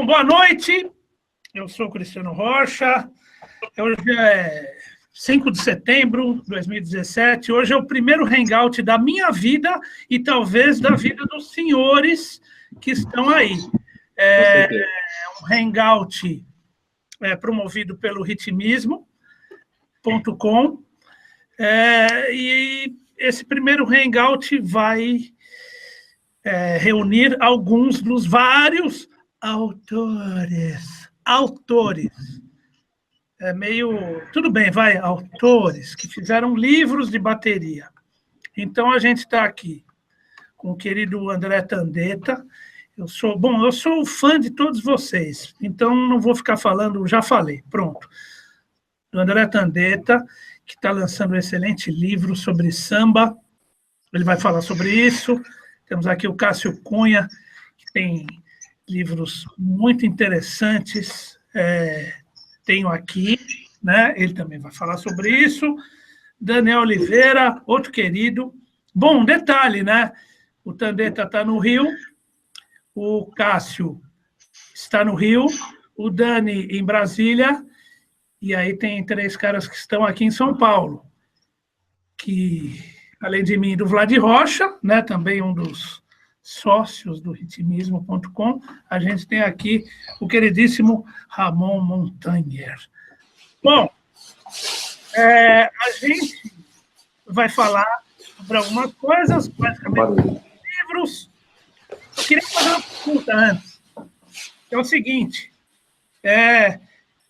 Bom, boa noite. Eu sou o Cristiano Rocha. Hoje é 5 de setembro de 2017. Hoje é o primeiro hangout da minha vida e talvez da vida dos senhores que estão aí. É um hangout promovido pelo ritmismo.com. E esse primeiro hangout vai reunir alguns dos vários autores. É meio... Tudo bem, vai, autores que fizeram livros de bateria. Então, a gente está aqui com o querido André Tandeta. Eu sou fã de todos vocês, então não vou ficar falando, já falei, pronto. Do André Tandeta, que está lançando um excelente livro sobre samba. Ele vai falar sobre isso. Temos aqui o Cássio Cunha, que tem livros muito interessantes. Tenho aqui, né? Ele também vai falar sobre isso. Daniel Oliveira, outro querido. Bom, detalhe, né? O Tandeta está no Rio, o Cássio está no Rio, o Dani em Brasília, e aí tem 3 caras que estão aqui em São Paulo, que, além de mim, do Vlad Rocha, né? Também um dos sócios do ritmismo.com, a gente tem aqui o queridíssimo Ramon Montaner. Bom, a gente vai falar sobre algumas coisas, basicamente livros. Eu queria fazer uma pergunta antes. É o seguinte,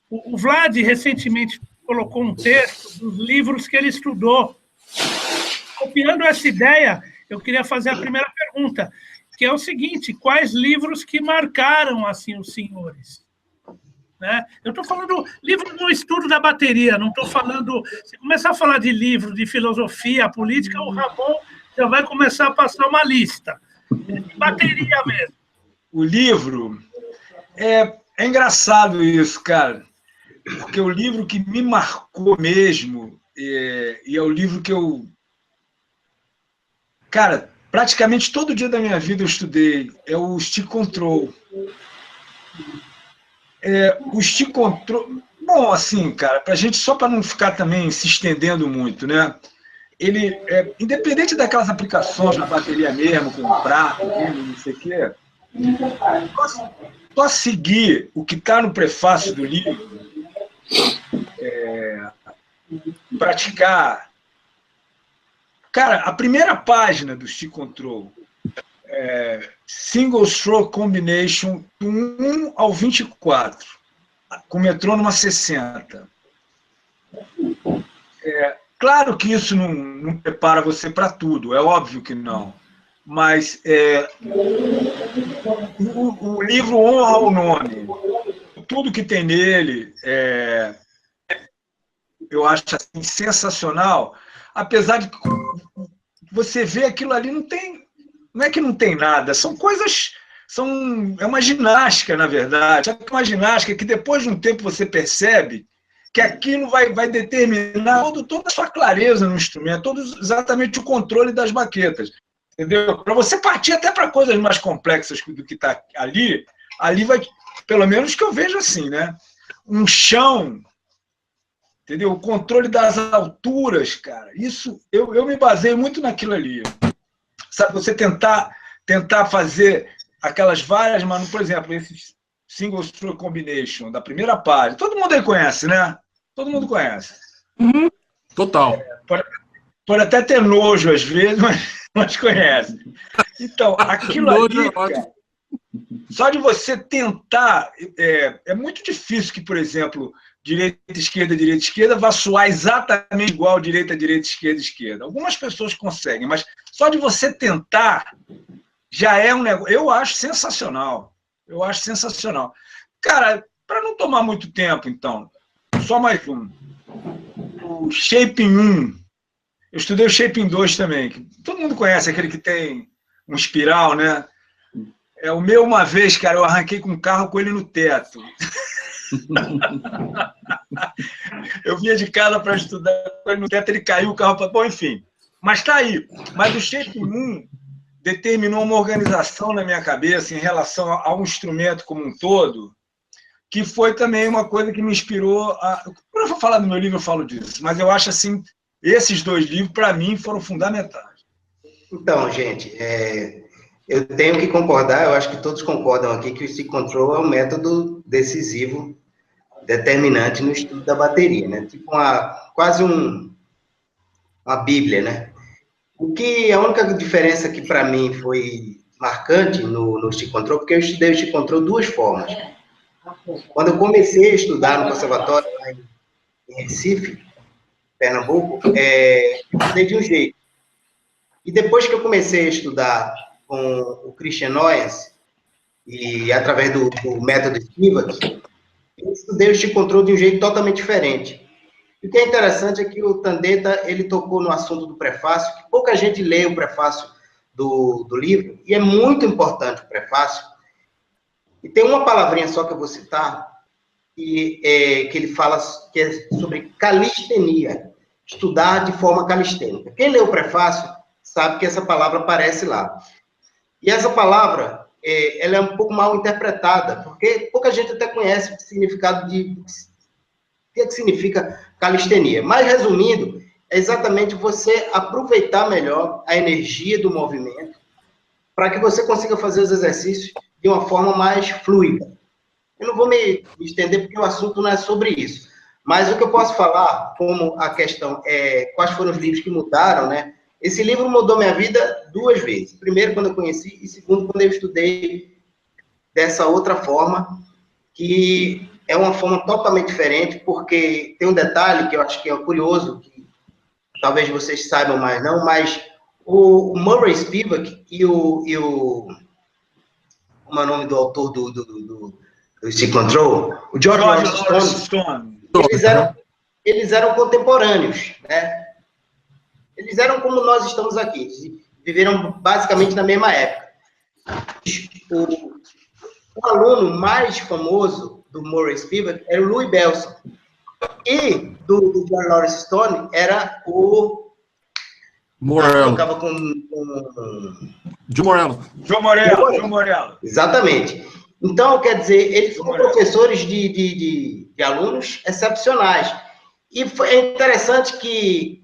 o Vlad recentemente colocou um texto dos livros que ele estudou. Copiando essa ideia, eu queria fazer a primeira pergunta, que é o seguinte: quais livros que marcaram assim os senhores? Né? Eu estou falando livro no estudo da bateria, não estou falando... Se começar a falar de livro de filosofia, política, o Ramon já vai começar a passar uma lista. De bateria mesmo. O livro... É engraçado isso, cara, porque o livro que me marcou mesmo, e é o livro que eu... Cara, praticamente todo dia da minha vida eu estudei, é o Stick Control. O Stick Control... Bom, assim, cara, pra gente, só para não ficar também se estendendo muito, né? Ele, independente daquelas aplicações na bateria mesmo, com prato, não sei o quê, só seguir o que está no prefácio do livro, praticar... Cara, a primeira página do Stick Control, Single Stroke Combination, do 1 ao 24, com metrônomo a 60. Claro que isso não prepara você para tudo, é óbvio que não. Mas o livro honra o nome. Tudo que tem nele, eu acho assim, sensacional. Apesar de você ver aquilo ali, não é que não tem nada, são coisas, é uma ginástica, na verdade. É uma ginástica que depois de um tempo você percebe que aquilo vai determinar toda a sua clareza no instrumento, todo exatamente o controle das baquetas. Entendeu? Para você partir até para coisas mais complexas do que está ali vai, pelo menos que eu vejo assim, né? Um chão... Entendeu? O controle das alturas, cara. Isso, eu me baseio muito naquilo ali. Sabe, você tentar fazer aquelas várias, mas, por exemplo, esse Single Stroke Combination, da primeira página. Todo mundo aí conhece, né? Todo mundo conhece. Total. Pode até ter nojo às vezes, mas conhece. Então, aquilo ali, cara, só de você tentar... É muito difícil que, por exemplo... direita, esquerda, vai soar exatamente igual direita, esquerda, esquerda. Algumas pessoas conseguem, mas só de você tentar já é um negócio. Eu acho sensacional. Cara, para não tomar muito tempo, então, só mais um. O Shaping 1. Eu estudei o Shaping 2 também. Que todo mundo conhece, aquele que tem um espiral, né? O meu, uma vez, cara, eu arranquei com um carro com ele no teto. Eu vinha de casa para estudar, no teto ele caiu, o carro... Bom, enfim. Mas está aí. Mas o Shape 1 determinou uma organização na minha cabeça em relação ao instrumento como um todo, que foi também uma coisa que me inspirou a... Quando eu for falar do meu livro, eu falo disso, mas eu acho assim, esses 2 livros, para mim, foram fundamentais. Então, gente, eu tenho que concordar, eu acho que todos concordam aqui, que o Stick Control é um método decisivo, determinante no estudo da bateria, né? Tipo quase uma bíblia, né? A única diferença que para mim foi marcante no Stick Control, porque eu estudei o Stick Control 2 formas. Quando eu comecei a estudar no conservatório lá em Recife, Pernambuco, eu estudei de um jeito. E depois que eu comecei a estudar com o Christian Noyes, e através do método Spivak, eu estudei o Stick Control de um jeito totalmente diferente. E o que é interessante é que o Tandeta, ele tocou no assunto do prefácio, que pouca gente lê o prefácio do livro, e é muito importante o prefácio. E tem uma palavrinha só que eu vou citar, que ele fala que é sobre calistenia, estudar de forma calistênica. Quem lê o prefácio sabe que essa palavra aparece lá. E essa palavra, ela é um pouco mal interpretada, porque pouca gente até conhece o significado o que significa calistenia. Mas, resumindo, é exatamente você aproveitar melhor a energia do movimento para que você consiga fazer os exercícios de uma forma mais fluida. Eu não vou me estender porque o assunto não é sobre isso. Mas o que eu posso falar, como a questão quais foram os livros que mudaram, né? Esse livro mudou minha vida 2 vezes. Primeiro, quando eu conheci, e segundo, quando eu estudei dessa outra forma, que é uma forma totalmente diferente, porque tem um detalhe que eu acho que é curioso, que talvez vocês saibam mais não, mas o Murray Spivak e o como é o nome do autor do Stick Control? O George Lawrence Stone. Eles eram contemporâneos, né? Eles eram como nós estamos aqui, viveram basicamente na mesma época. O aluno mais famoso do Murray Spivak era o Louis Belson. E do George Lawrence Stone era o... Morello. Tocava com... Joe Morello. Exatamente. Então, quer dizer, eles foram professores de alunos excepcionais. E é interessante que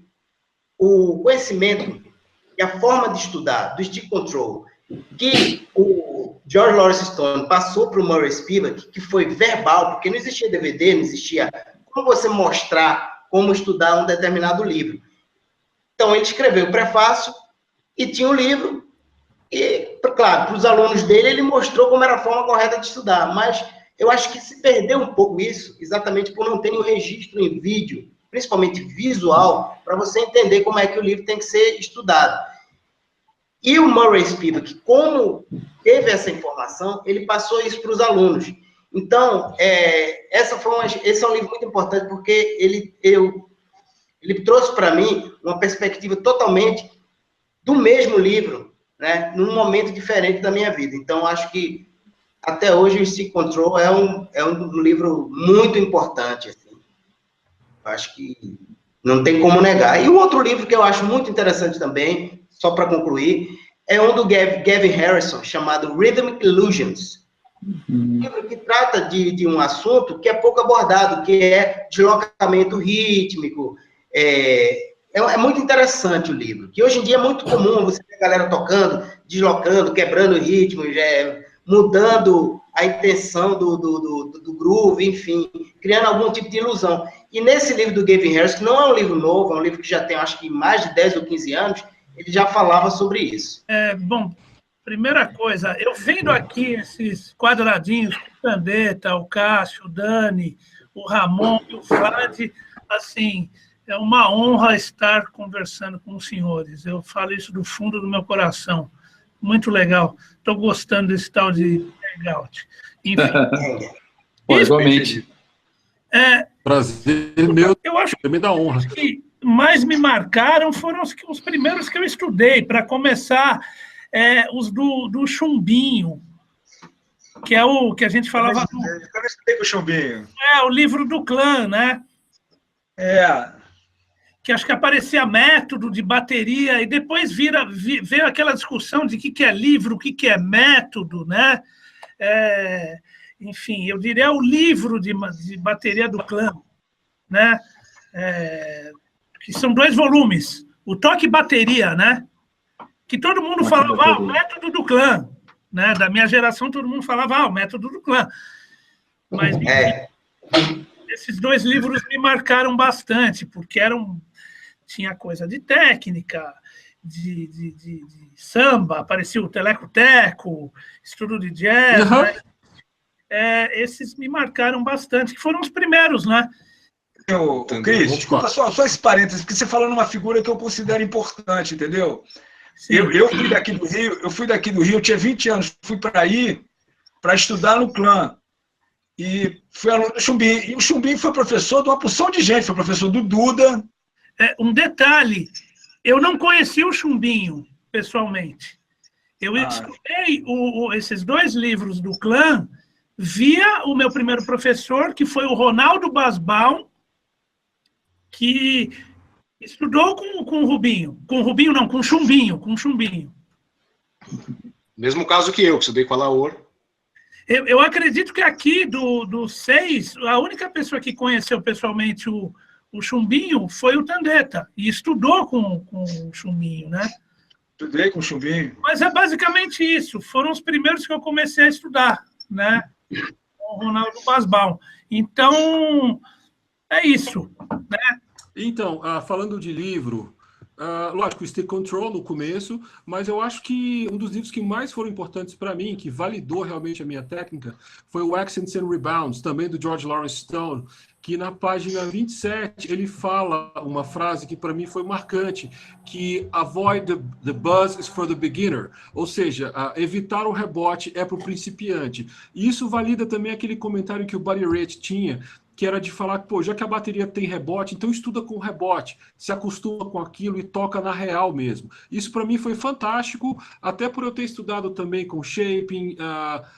o conhecimento e a forma de estudar do Stick Control que o George Lawrence Stone passou para o Murray Spivak, que foi verbal, porque não existia DVD, não existia como você mostrar como estudar um determinado livro. Então, ele escreveu o prefácio e tinha o livro, e, claro, para os alunos dele, ele mostrou como era a forma correta de estudar, mas eu acho que se perdeu um pouco isso, exatamente por não ter o registro em vídeo, principalmente visual, para você entender como é que o livro tem que ser estudado. E o Murray Spivak, como teve essa informação, ele passou isso para os alunos. Então, esse é um livro muito importante, porque ele trouxe para mim uma perspectiva totalmente do mesmo livro, né, num momento diferente da minha vida. Então, acho que, até hoje, o Stick Control é um livro muito importante. Assim. Acho que não tem como negar. E um outro livro que eu acho muito interessante também, só para concluir, é um do Gavin Harrison, chamado Rhythmic Illusions. Um livro que trata de um assunto que é pouco abordado, que é deslocamento rítmico. É muito interessante o livro, que hoje em dia é muito comum você ver a galera tocando, deslocando, quebrando ritmos, mudando a intenção do groove, enfim, criando algum tipo de ilusão. E nesse livro do Gavin Harrison, que não é um livro novo, é um livro que já tem, acho que, mais de 10 ou 15 anos, ele já falava sobre isso. Bom, primeira coisa, eu vendo aqui esses quadradinhos, o Tandeta, o Cássio, o Dani, o Ramon e o Vlad, assim, é uma honra estar conversando com os senhores. Eu falo isso do fundo do meu coração. Muito legal. Estou gostando desse tal de hangout. Enfim. Pô, igualmente. Prazer meu. Eu acho que me dá honra. Que mais me marcaram foram os primeiros que eu estudei. Para começar, os do Chumbinho, que é o que a gente falava... Eu estudei com o Chumbinho. O livro do clã, né? que acho que aparecia método de bateria, e depois veio aquela discussão de o que é livro, o que é método, né? Enfim, eu diria o livro de bateria do clã, né? Que são 2 volumes, o Toque Bateria, né? Que todo mundo falava, o método do clã, né? Da minha geração, todo mundo falava, o método do clã. Mas, enfim, esses 2 livros me marcaram bastante, porque tinha coisa de técnica, de samba, aparecia o teleco-teco, estudo de jazz, né? Esses me marcaram bastante, que foram os primeiros, né? Cris, desculpa só esse parênteses, porque você falou numa figura que eu considero importante, entendeu? Eu fui daqui do Rio, eu tinha 20 anos, fui para aí para estudar no clã. E fui aluno do Chumbim. E o Chumbim foi professor de uma porção de gente, foi professor do Duda. Um detalhe, eu não conheci o Chumbinho, pessoalmente. Eu estudei esses 2 livros do clã via o meu primeiro professor, que foi o Ronaldo Basbaum, que estudou com o Rubinho. Com o Rubinho, não, com o Chumbinho. Mesmo caso que eu estudei com a Laor. Eu acredito que aqui, dos 6, a única pessoa que conheceu pessoalmente o Chumbinho foi o Tandeta, e estudou com o Chumbinho, né? Estudei com o Chumbinho. Mas é basicamente isso, foram os primeiros que eu comecei a estudar, né? Com o Ronaldo Basbaum. Então, é isso, né? Então, falando de livro, lógico, Stick Control no começo, mas eu acho que um dos livros que mais foram importantes para mim, que validou realmente a minha técnica, foi o Accents and Rebounds, também do George Lawrence Stone, que na página 27 ele fala uma frase que para mim foi marcante, que avoid the buzz is for the beginner, ou seja, evitar o rebote é para o principiante. E isso valida também aquele comentário que o Buddy Rich tinha, que era de falar que, pô, já que a bateria tem rebote, então estuda com rebote, se acostuma com aquilo e toca na real mesmo. Isso para mim foi fantástico, até por eu ter estudado também com shaping,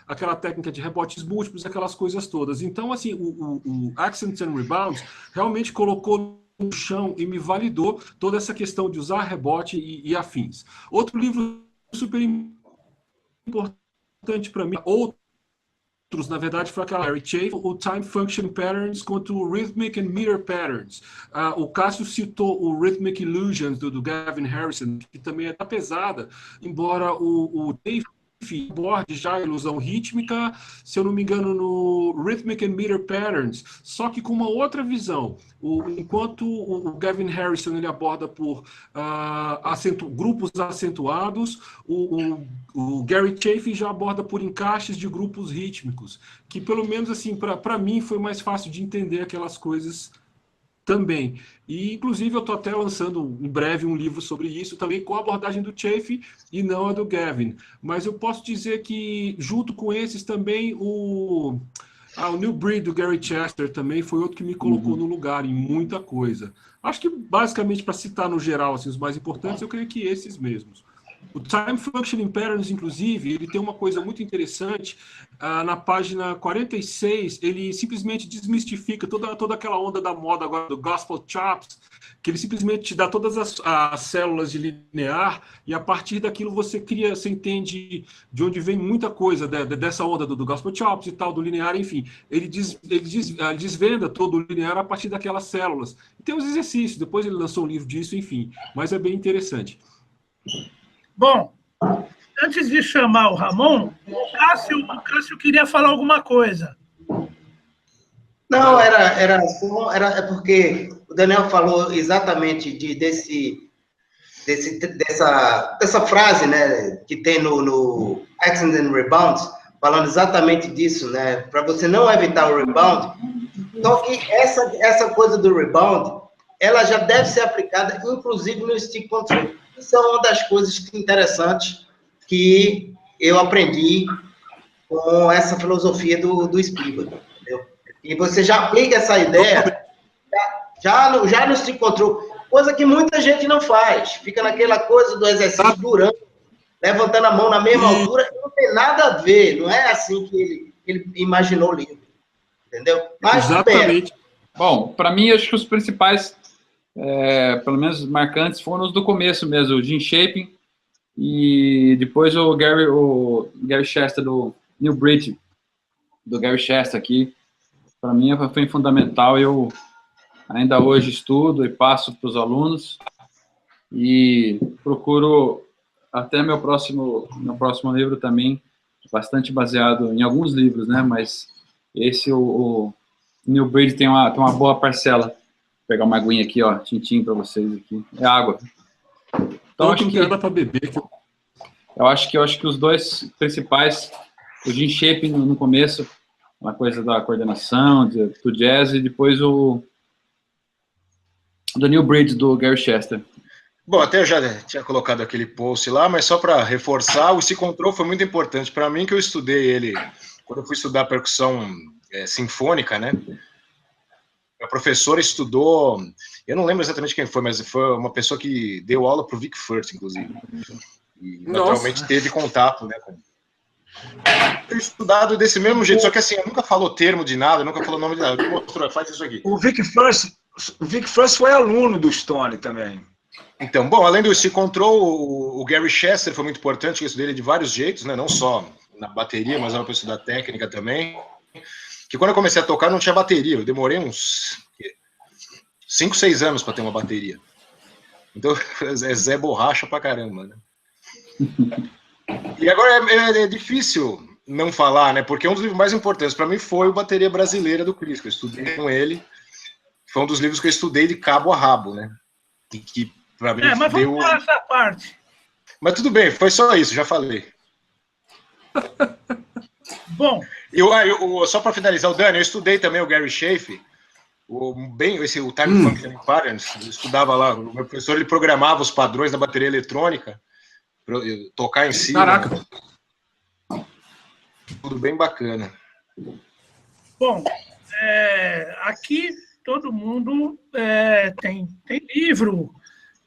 aquela técnica de rebotes múltiplos, aquelas coisas todas. Então, assim, o Accents and Rebounds realmente colocou no chão e me validou toda essa questão de usar rebote e afins. Outro livro super importante para mim, na verdade, foi aquela Gary Chafe, o Time Function Patterns contra o Rhythmic and Meter Patterns. O Cássio citou o Rhythmic Illusions do Gavin Harrison, que também é pesada, embora o Dave aborde já a ilusão rítmica, se eu não me engano, no Rhythmic and Meter Patterns, só que com uma outra visão. Enquanto o Gavin Harrison ele aborda por grupos acentuados, o Gary Chafe já aborda por encaixes de grupos rítmicos, que pelo menos assim para mim foi mais fácil de entender aquelas coisas também. E, inclusive, eu estou até lançando em breve um livro sobre isso, também com a abordagem do Chafe e não a do Gavin. Mas eu posso dizer que, junto com esses, também o New Breed do Gary Chester também foi outro que me colocou no lugar em muita coisa. Acho que, basicamente, para citar no geral assim, os mais importantes, eu creio que esses mesmos. O Time Functioning Patterns, inclusive, ele tem uma coisa muito interessante. Na página 46, ele simplesmente desmistifica toda aquela onda da moda agora do Gospel Chops, que ele simplesmente te dá todas as células de linear e a partir daquilo você entende de onde vem muita coisa dessa onda do Gospel Chops e tal, do linear, enfim. Ele desvenda todo o linear a partir daquelas células. E tem os exercícios, depois ele lançou um livro disso, enfim. Mas é bem interessante. Bom, antes de chamar o Ramon, o Cássio queria falar alguma coisa. Não, era porque o Daniel falou exatamente dessa frase, né, que tem no Accents and Rebounds, falando exatamente disso, né, para você não evitar o rebound. Só que essa coisa do rebound, ela já deve ser aplicada, inclusive, no stick control. Isso é uma das coisas interessantes que eu aprendi com essa filosofia do Spielberg, entendeu? E você já aplica essa ideia já no stick control, coisa que muita gente não faz. Fica naquela coisa do exercício durando, levantando a mão na mesma altura, não tem nada a ver, não é assim que ele imaginou o livro, entendeu? Mas, exatamente. Bom, para mim, acho que os principais pelo menos marcantes, foram os do começo mesmo, o Jim Shaping e depois o Gary Chester, do New Breed, do Gary Chester aqui. Para mim foi fundamental, eu ainda hoje estudo e passo para os alunos e procuro até meu próximo livro também, bastante baseado em alguns livros, né? Mas esse, o New Breed tem uma boa parcela. Vou pegar uma aguinha aqui, ó, tintim para vocês aqui. É água. Então acho que água para beber. Eu acho que os dois principais, o Jim Shaping no começo, uma coisa da coordenação, do jazz, e depois do New Breed, do Gary Chester. Bom, até eu já tinha colocado aquele post lá, mas só para reforçar, o Se Control foi muito importante para mim, que eu estudei ele quando eu fui estudar percussão sinfônica, né? A professora estudou, eu não lembro exatamente quem foi, mas foi uma pessoa que deu aula para o Vic Firth, inclusive. E naturalmente teve contato, né? Eu estudado desse mesmo jeito, só que assim, nunca falou termo de nada, nunca falou nome de nada. Mostrou, faz isso aqui. O Vic Firth foi aluno do Stone também. Então, bom, além do Se Control, o Gary Chester foi muito importante, eu estudei ele de vários jeitos, né? Não só na bateria, mas era para estudar técnica também. Que quando eu comecei a tocar não tinha bateria, eu demorei uns 5, 6 anos para ter uma bateria. Então, é Zé Borracha pra caramba, né? E agora é difícil não falar, né? Porque um dos livros mais importantes para mim foi o Bateria Brasileira do Chris, que eu estudei com ele. Foi um dos livros que eu estudei de cabo a rabo, né? E que para mim mas vamos falar essa parte. Mas tudo bem, foi só isso, já falei. Bom. Só para finalizar, o Dani, eu estudei também o Gary Schaefer, o Time Functioning Patterns, eu estudava lá, o meu professor ele programava os padrões da bateria eletrônica para eu tocar em si. Caraca! Tudo bem bacana. Bom, aqui todo mundo tem livro,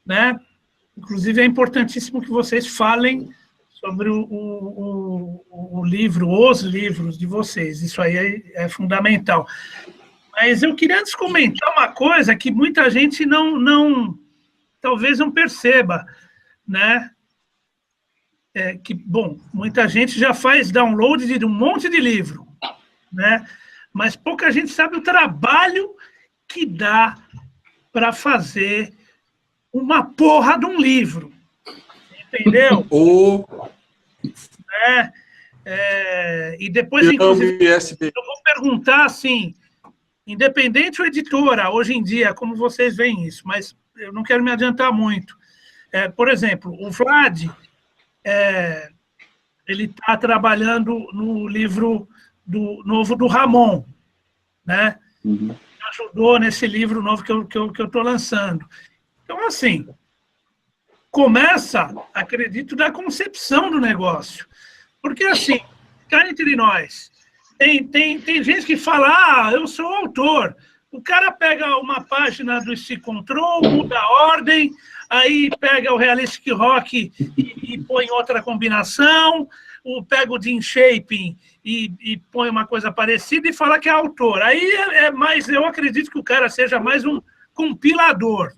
né? Inclusive é importantíssimo que vocês falem sobre o livro, os livros de vocês. Isso aí é fundamental. Mas eu queria antes comentar uma coisa que muita gente talvez não perceba, né? Bom, muita gente já faz download de um monte de livro, né? Mas pouca gente sabe o trabalho que dá para fazer uma porra de um livro. Entendeu? E depois, inclusive, eu vou perguntar assim, independente ou editora, hoje em dia, como vocês veem isso, mas eu não quero me adiantar muito. Por exemplo, o Vlad, ele está trabalhando no livro novo do Ramon, né? Uhum. Ajudou nesse livro novo que eu estou lançando. Então, assim, começa, acredito, da concepção do negócio. Porque, assim, cá entre nós, tem gente que fala, eu sou autor. O cara pega uma página do Se Control, muda a ordem, aí pega o Realistic Rock e põe outra combinação, pega o Jim Shaping e põe uma coisa parecida e fala que é autor. Aí eu acredito que o cara seja mais um compilador.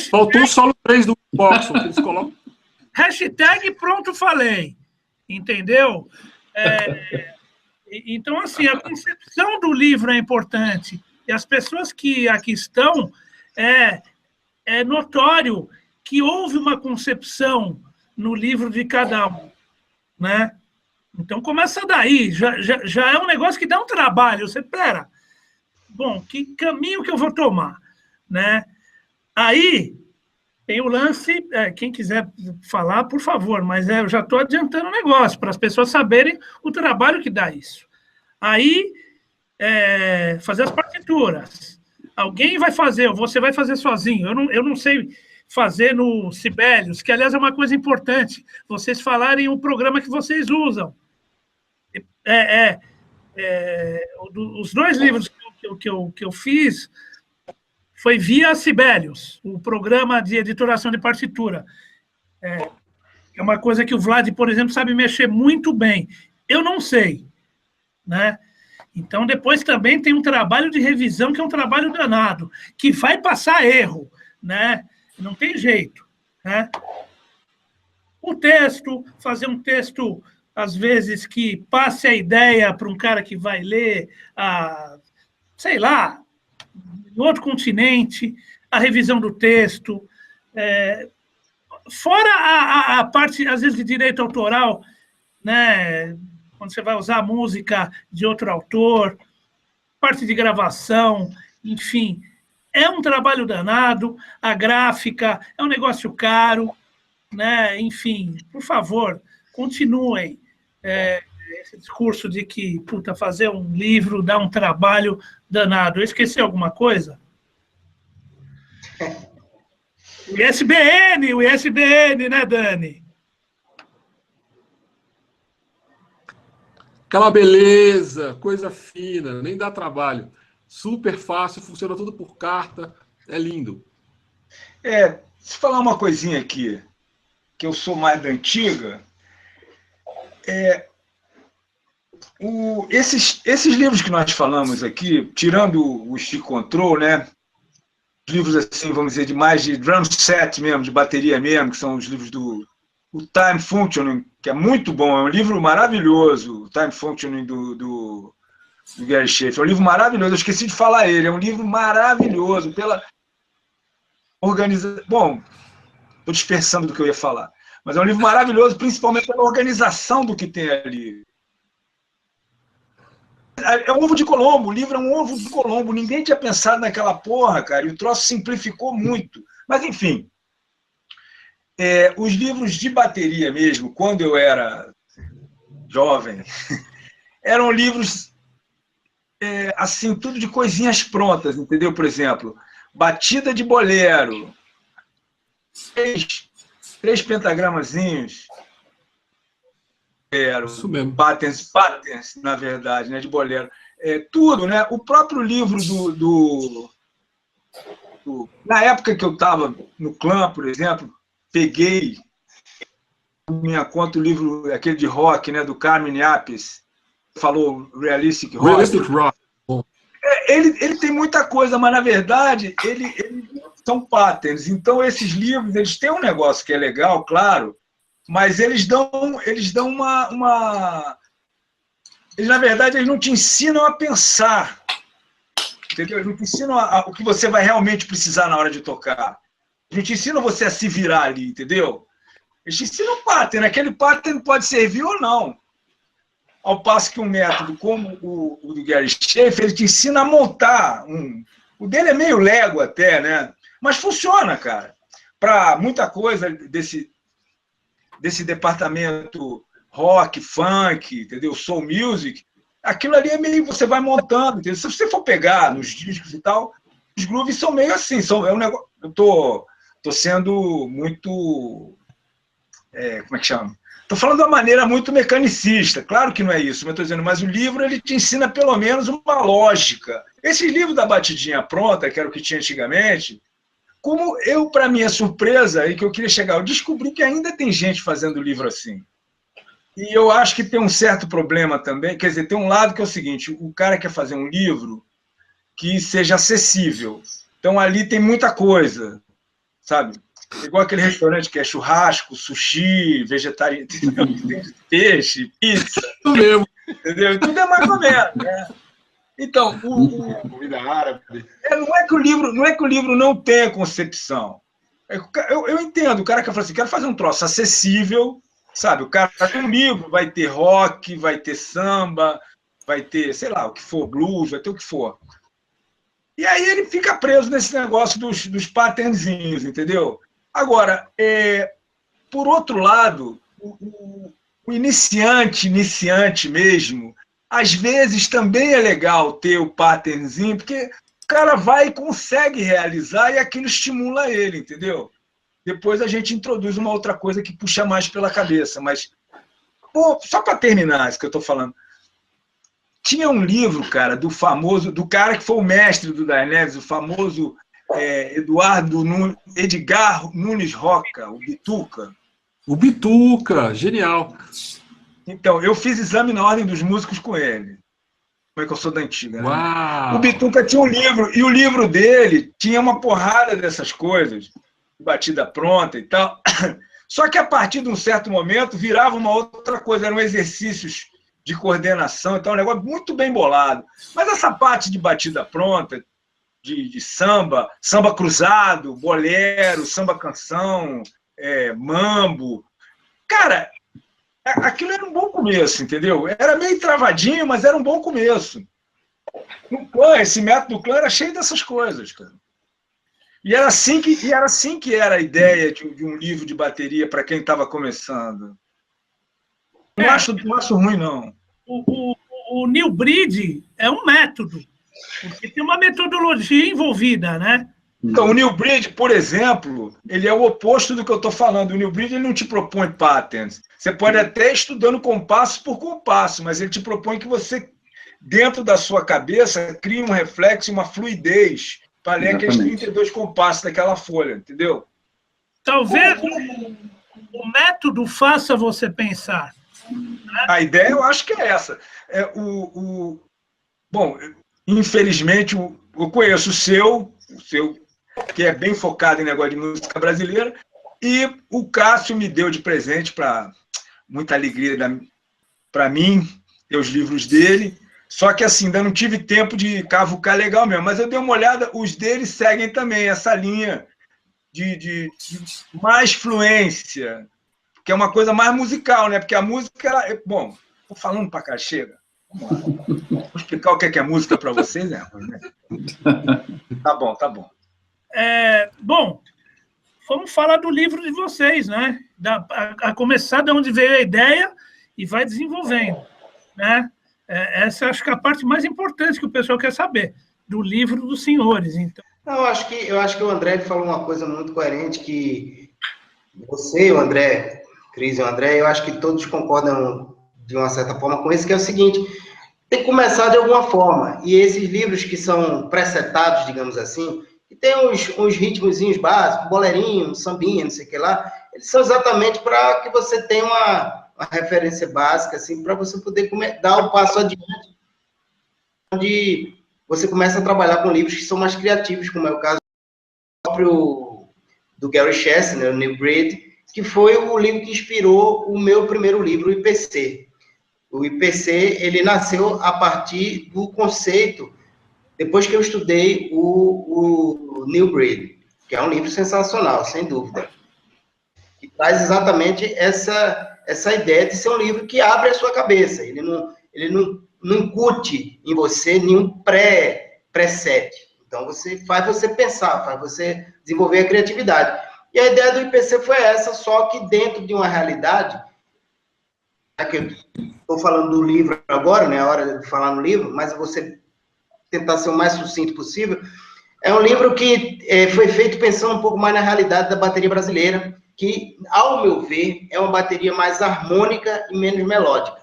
Faltou só o 3 do box, que eles colocam. Hashtag pronto falei. Entendeu? Então, assim, a concepção do livro é importante. E as pessoas que aqui estão, é notório que houve uma concepção no livro de cada um, né? Então, começa daí. Já é um negócio que dá um trabalho. Você, pera, bom, que caminho que eu vou tomar, né? Aí, tem o lance, quem quiser falar, por favor, mas eu já estou adiantando o negócio, para as pessoas saberem o trabalho que dá isso. Aí, fazer as partituras. Alguém vai fazer, ou você vai fazer sozinho. Eu não sei fazer no Sibelius, que, aliás, é uma coisa importante, vocês falarem o programa que vocês usam. Os 2 livros que eu fiz foi via Sibelius, o programa de editoração de partitura. É uma coisa que o Vlad, por exemplo, sabe mexer muito bem. Eu não sei, né? Então, depois também tem um trabalho de revisão, que é um trabalho danado, que vai passar erro, né? Não tem jeito, né? O texto, fazer um texto, às vezes, que passe a ideia para um cara que vai ler, sei lá, em outro continente, a revisão do texto, fora a parte, às vezes, de direito autoral, né? Quando você vai usar a música de outro autor, parte de gravação, enfim, é um trabalho danado, a gráfica é um negócio caro, né? Enfim, por favor, continuem esse discurso de que, puta, fazer um livro dá um trabalho danado. Eu esqueci alguma coisa? O ISBN, né, Dani? Aquela beleza, coisa fina, nem dá trabalho. Super fácil, funciona tudo por carta, é lindo. Se falar uma coisinha aqui, que eu sou mais da antiga, esses livros que nós falamos aqui, tirando o Stick Control, né? Livros assim, vamos dizer, de mais de drum set mesmo, de bateria mesmo, que são os livros do Time Functioning, que é muito bom, é um livro maravilhoso, o Time Functioning do Gary Schaefer, é um livro maravilhoso, eu esqueci de falar ele, é um livro maravilhoso, pela organização, bom, estou dispersando do que eu ia falar, mas é um livro maravilhoso, principalmente pela organização do que tem ali. É um ovo de Colombo, o livro é um ovo de Colombo, ninguém tinha pensado naquela porra, cara, e o troço simplificou muito. Mas, enfim, os livros de bateria mesmo, quando eu era jovem, eram livros, assim, tudo de coisinhas prontas, entendeu? Por exemplo, batida de bolero, três pentagramazinhos, Isso mesmo. patterns, na verdade, né, de bolero. Tudo, né? O próprio livro na época que eu estava no clã, por exemplo, peguei minha conta o livro, aquele de rock, né, do Carmen Appice, falou Realistic Rock. Realistic Rock. Ele tem muita coisa, mas, na verdade, ele são patterns. Então, esses livros, eles têm um negócio que é legal, claro, mas eles dão uma... Eles, na verdade, eles não te ensinam a pensar. Entendeu? Eles não te ensinam o que você vai realmente precisar na hora de tocar. Eles não te ensinam você a se virar ali, entendeu? Eles te ensinam um pattern. Aquele pattern pode servir ou não. Ao passo que um método como o do Gary Schaefer, ele te ensina a montar O dele é meio Lego até, né? Mas funciona, cara. Para muita coisa desse departamento rock, funk, entendeu? Soul music, aquilo ali é meio... Você vai montando, entendeu? Se você for pegar nos discos e tal, os grooves são meio assim. É um negócio... Eu tô sendo muito... como é que chama? Estou falando de uma maneira muito mecanicista. Claro que não é isso, mas estou dizendo, mas o livro ele te ensina pelo menos uma lógica. Esse livro da batidinha pronta, que era o que tinha antigamente, como eu, para minha surpresa, e que eu queria chegar, eu descobri que ainda tem gente fazendo livro assim. E eu acho que tem um certo problema também, quer dizer, tem um lado que é o seguinte, o cara quer fazer um livro que seja acessível. Então, ali tem muita coisa, sabe? Igual aquele restaurante que é churrasco, sushi, vegetariano, peixe, pizza. Tudo mesmo. Entendeu? Tudo é mais ou menos, né? Então, comida árabe. Não é que o livro não tenha concepção. Eu entendo, o cara quer falar assim, quero fazer um troço acessível, sabe? O cara tem um livro, vai ter rock, vai ter samba, vai ter, sei lá, o que for, blues, vai ter o que for. E aí ele fica preso nesse negócio dos patternzinhos, entendeu? Agora, por outro lado, o iniciante mesmo, às vezes também é legal ter o patternzinho, porque o cara vai e consegue realizar e aquilo estimula ele, entendeu? Depois a gente introduz uma outra coisa que puxa mais pela cabeça. Mas, pô, só para terminar isso que eu estou falando, tinha um livro, cara, do cara que foi o mestre do Das Neves, o famoso Edgar Nunes Roca, o Bituca. O Bituca, genial. Então, eu fiz exame na Ordem dos Músicos com ele. Como é que eu sou da antiga, né? Uau! O Bituca tinha um livro, e o livro dele tinha uma porrada dessas coisas, batida pronta e tal. Só que a partir de um certo momento virava uma outra coisa, eram exercícios de coordenação, então é um negócio muito bem bolado. Mas essa parte de batida pronta, de samba, samba cruzado, bolero, samba canção, mambo, cara, aquilo era um bom começo, entendeu? Era meio travadinho, mas era um bom começo. No clã, esse método do clã era cheio dessas coisas, cara. E era assim que era a ideia de um livro de bateria para quem estava começando. Não acho ruim, não. O New Breed é um método, porque tem uma metodologia envolvida, né? Então, o New Breed, por exemplo, ele é o oposto do que eu estou falando. O New Breed ele não te propõe patterns. Você pode até ir estudando compasso por compasso, mas ele te propõe que você, dentro da sua cabeça, crie um reflexo e uma fluidez para ler aqueles 32 compassos daquela folha, entendeu? Talvez o método faça você pensar. Né? A ideia, eu acho que é essa. Bom, infelizmente, eu conheço o seu, que é bem focado em negócio de música brasileira, e o Cássio me deu de presente, para muita alegria para mim, ter os livros dele, só que assim, ainda não tive tempo de cavucar legal mesmo, mas eu dei uma olhada, os deles seguem também essa linha de mais fluência, que é uma coisa mais musical, né? Porque a música, bom, tô falando pra cá, chega. Vamos lá. Vou explicar o que é música para vocês, né? Tá bom. Bom, vamos falar do livro de vocês, né? A começar de onde veio a ideia e vai desenvolvendo, né? Essa acho que é a parte mais importante que o pessoal quer saber, do livro dos senhores. Então. Não, eu acho que o André falou uma coisa muito coerente, que você, o André, Cris e o André, eu acho que todos concordam de uma certa forma com isso, que é o seguinte: tem que começar de alguma forma. E esses livros que são presetados, digamos assim, que tem uns ritmozinhos básicos, bolerinho, sambinha, não sei o que lá, eles são exatamente para que você tenha uma referência básica, assim, para você poder dar o passo adiante, onde você começa a trabalhar com livros que são mais criativos, como é o caso próprio do Gary Chester, né, o New Breed, que foi o livro que inspirou o meu primeiro livro, o IPC. O IPC, ele nasceu a partir do conceito, depois que eu estudei o New Breed, que é um livro sensacional, sem dúvida, que traz exatamente essa ideia de ser um livro que abre a sua cabeça, ele não incute em você nenhum preset. Então, faz você pensar, faz você desenvolver a criatividade. E a ideia do IPC foi essa, só que dentro de uma realidade, que eu estou falando do livro agora, né, a hora de falar no livro, mas eu vou tentar ser o mais sucinto possível. É um livro que foi feito pensando um pouco mais na realidade da bateria brasileira, que, ao meu ver, é uma bateria mais harmônica e menos melódica.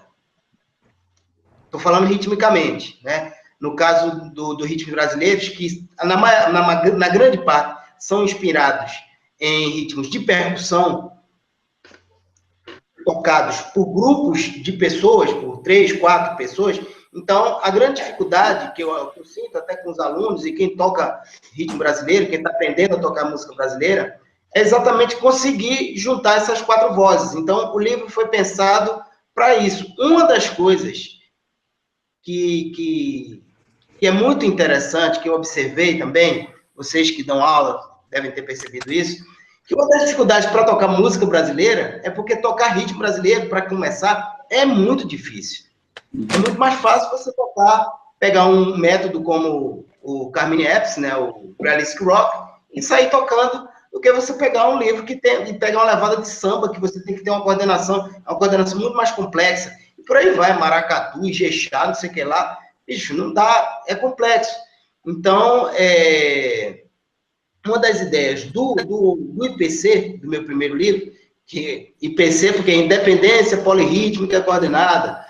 Estou falando ritmicamente, né? No caso do ritmo brasileiros, que na grande parte são inspirados em ritmos de percussão, tocados por grupos de pessoas, por 3, 4 pessoas. Então, a grande dificuldade que eu sinto até com os alunos e quem toca ritmo brasileiro, quem está aprendendo a tocar música brasileira, é exatamente conseguir juntar essas 4 vozes. Então, o livro foi pensado para isso. Uma das coisas que é muito interessante, que eu observei também, vocês que dão aula devem ter percebido isso, que uma das dificuldades para tocar música brasileira é porque tocar ritmo brasileiro, para começar, é muito difícil. É muito mais fácil você pegar um método como o Carmine Appice, né, o Realistic Rock, e sair tocando, do que você pegar um livro e pegar uma levada de samba, que você tem que ter uma coordenação muito mais complexa. E por aí vai, maracatu, ijexá, não sei o que lá. Bicho, não dá, é complexo. Então, uma das ideias do IPC, do meu primeiro livro, que IPC, porque é Independência Polirrítmica Coordenada,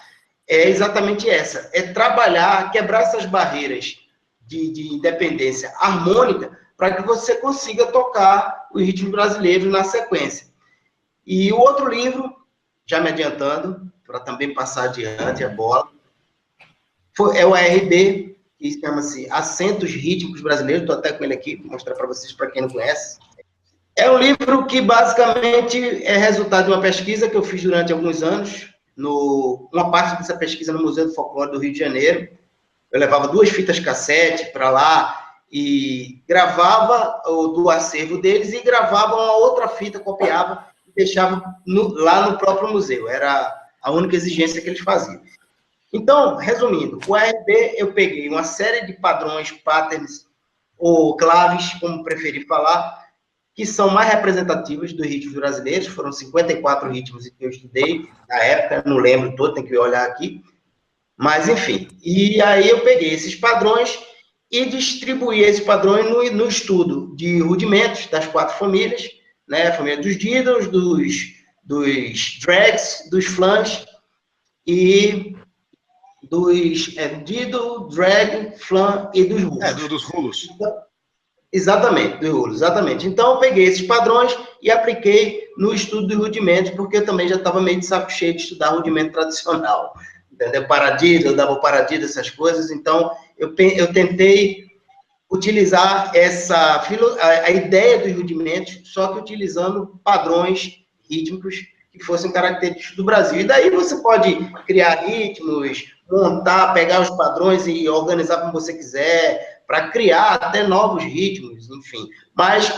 é exatamente essa, é trabalhar, quebrar essas barreiras de independência harmônica para que você consiga tocar o ritmo brasileiro na sequência. E o outro livro, já me adiantando, para também passar adiante a bola, é o ARB, que chama-se Acentos Rítmicos Brasileiros, estou até com ele aqui, vou mostrar para vocês, para quem não conhece. É um livro que, basicamente, é resultado de uma pesquisa que eu fiz durante alguns anos, uma parte dessa pesquisa no Museu do Folclore do Rio de Janeiro. Eu levava 2 fitas cassete para lá e gravava do acervo deles e gravava uma outra fita, copiava e deixava lá no próprio museu. Era a única exigência que eles faziam. Então, resumindo, o ARB eu peguei uma série de padrões, patterns, ou claves, como preferir falar, que são mais representativas dos ritmos brasileiros. Foram 54 ritmos que eu estudei na época, não lembro todo, tem que olhar aqui. Mas, enfim, e aí eu peguei esses padrões e distribuí esses padrões no estudo de rudimentos das 4 famílias, né? A família dos diddles, dos drags, dos flans e dos diddle, drag, flan e dos rulos. Dos rulos. Exatamente, dos rulos, exatamente. Então, eu peguei esses padrões e apliquei no estudo de rudimentos, porque eu também já estava meio de saco cheio de estudar rudimento tradicional. Entendeu? Paradiddle, eu dava paradiddle, essas coisas. Então, eu tentei utilizar a ideia dos rudimentos, só que utilizando padrões rítmicos que fossem característicos do Brasil. E daí você pode criar ritmos, montar, pegar os padrões e organizar como você quiser, para criar até novos ritmos, enfim. Mas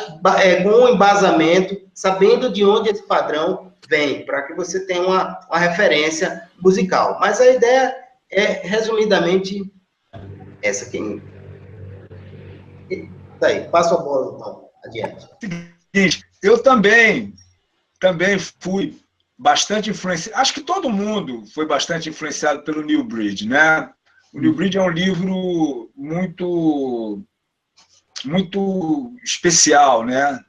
com um embasamento, sabendo de onde esse padrão vem, para que você tenha uma referência musical. Mas a ideia é, resumidamente, essa aqui. Daí, passo a bola, então, adiante. Seguinte, eu também fui bastante influenciado, acho que todo mundo foi bastante influenciado pelo Newbridge, né? O Newbridge é um livro muito especial, né?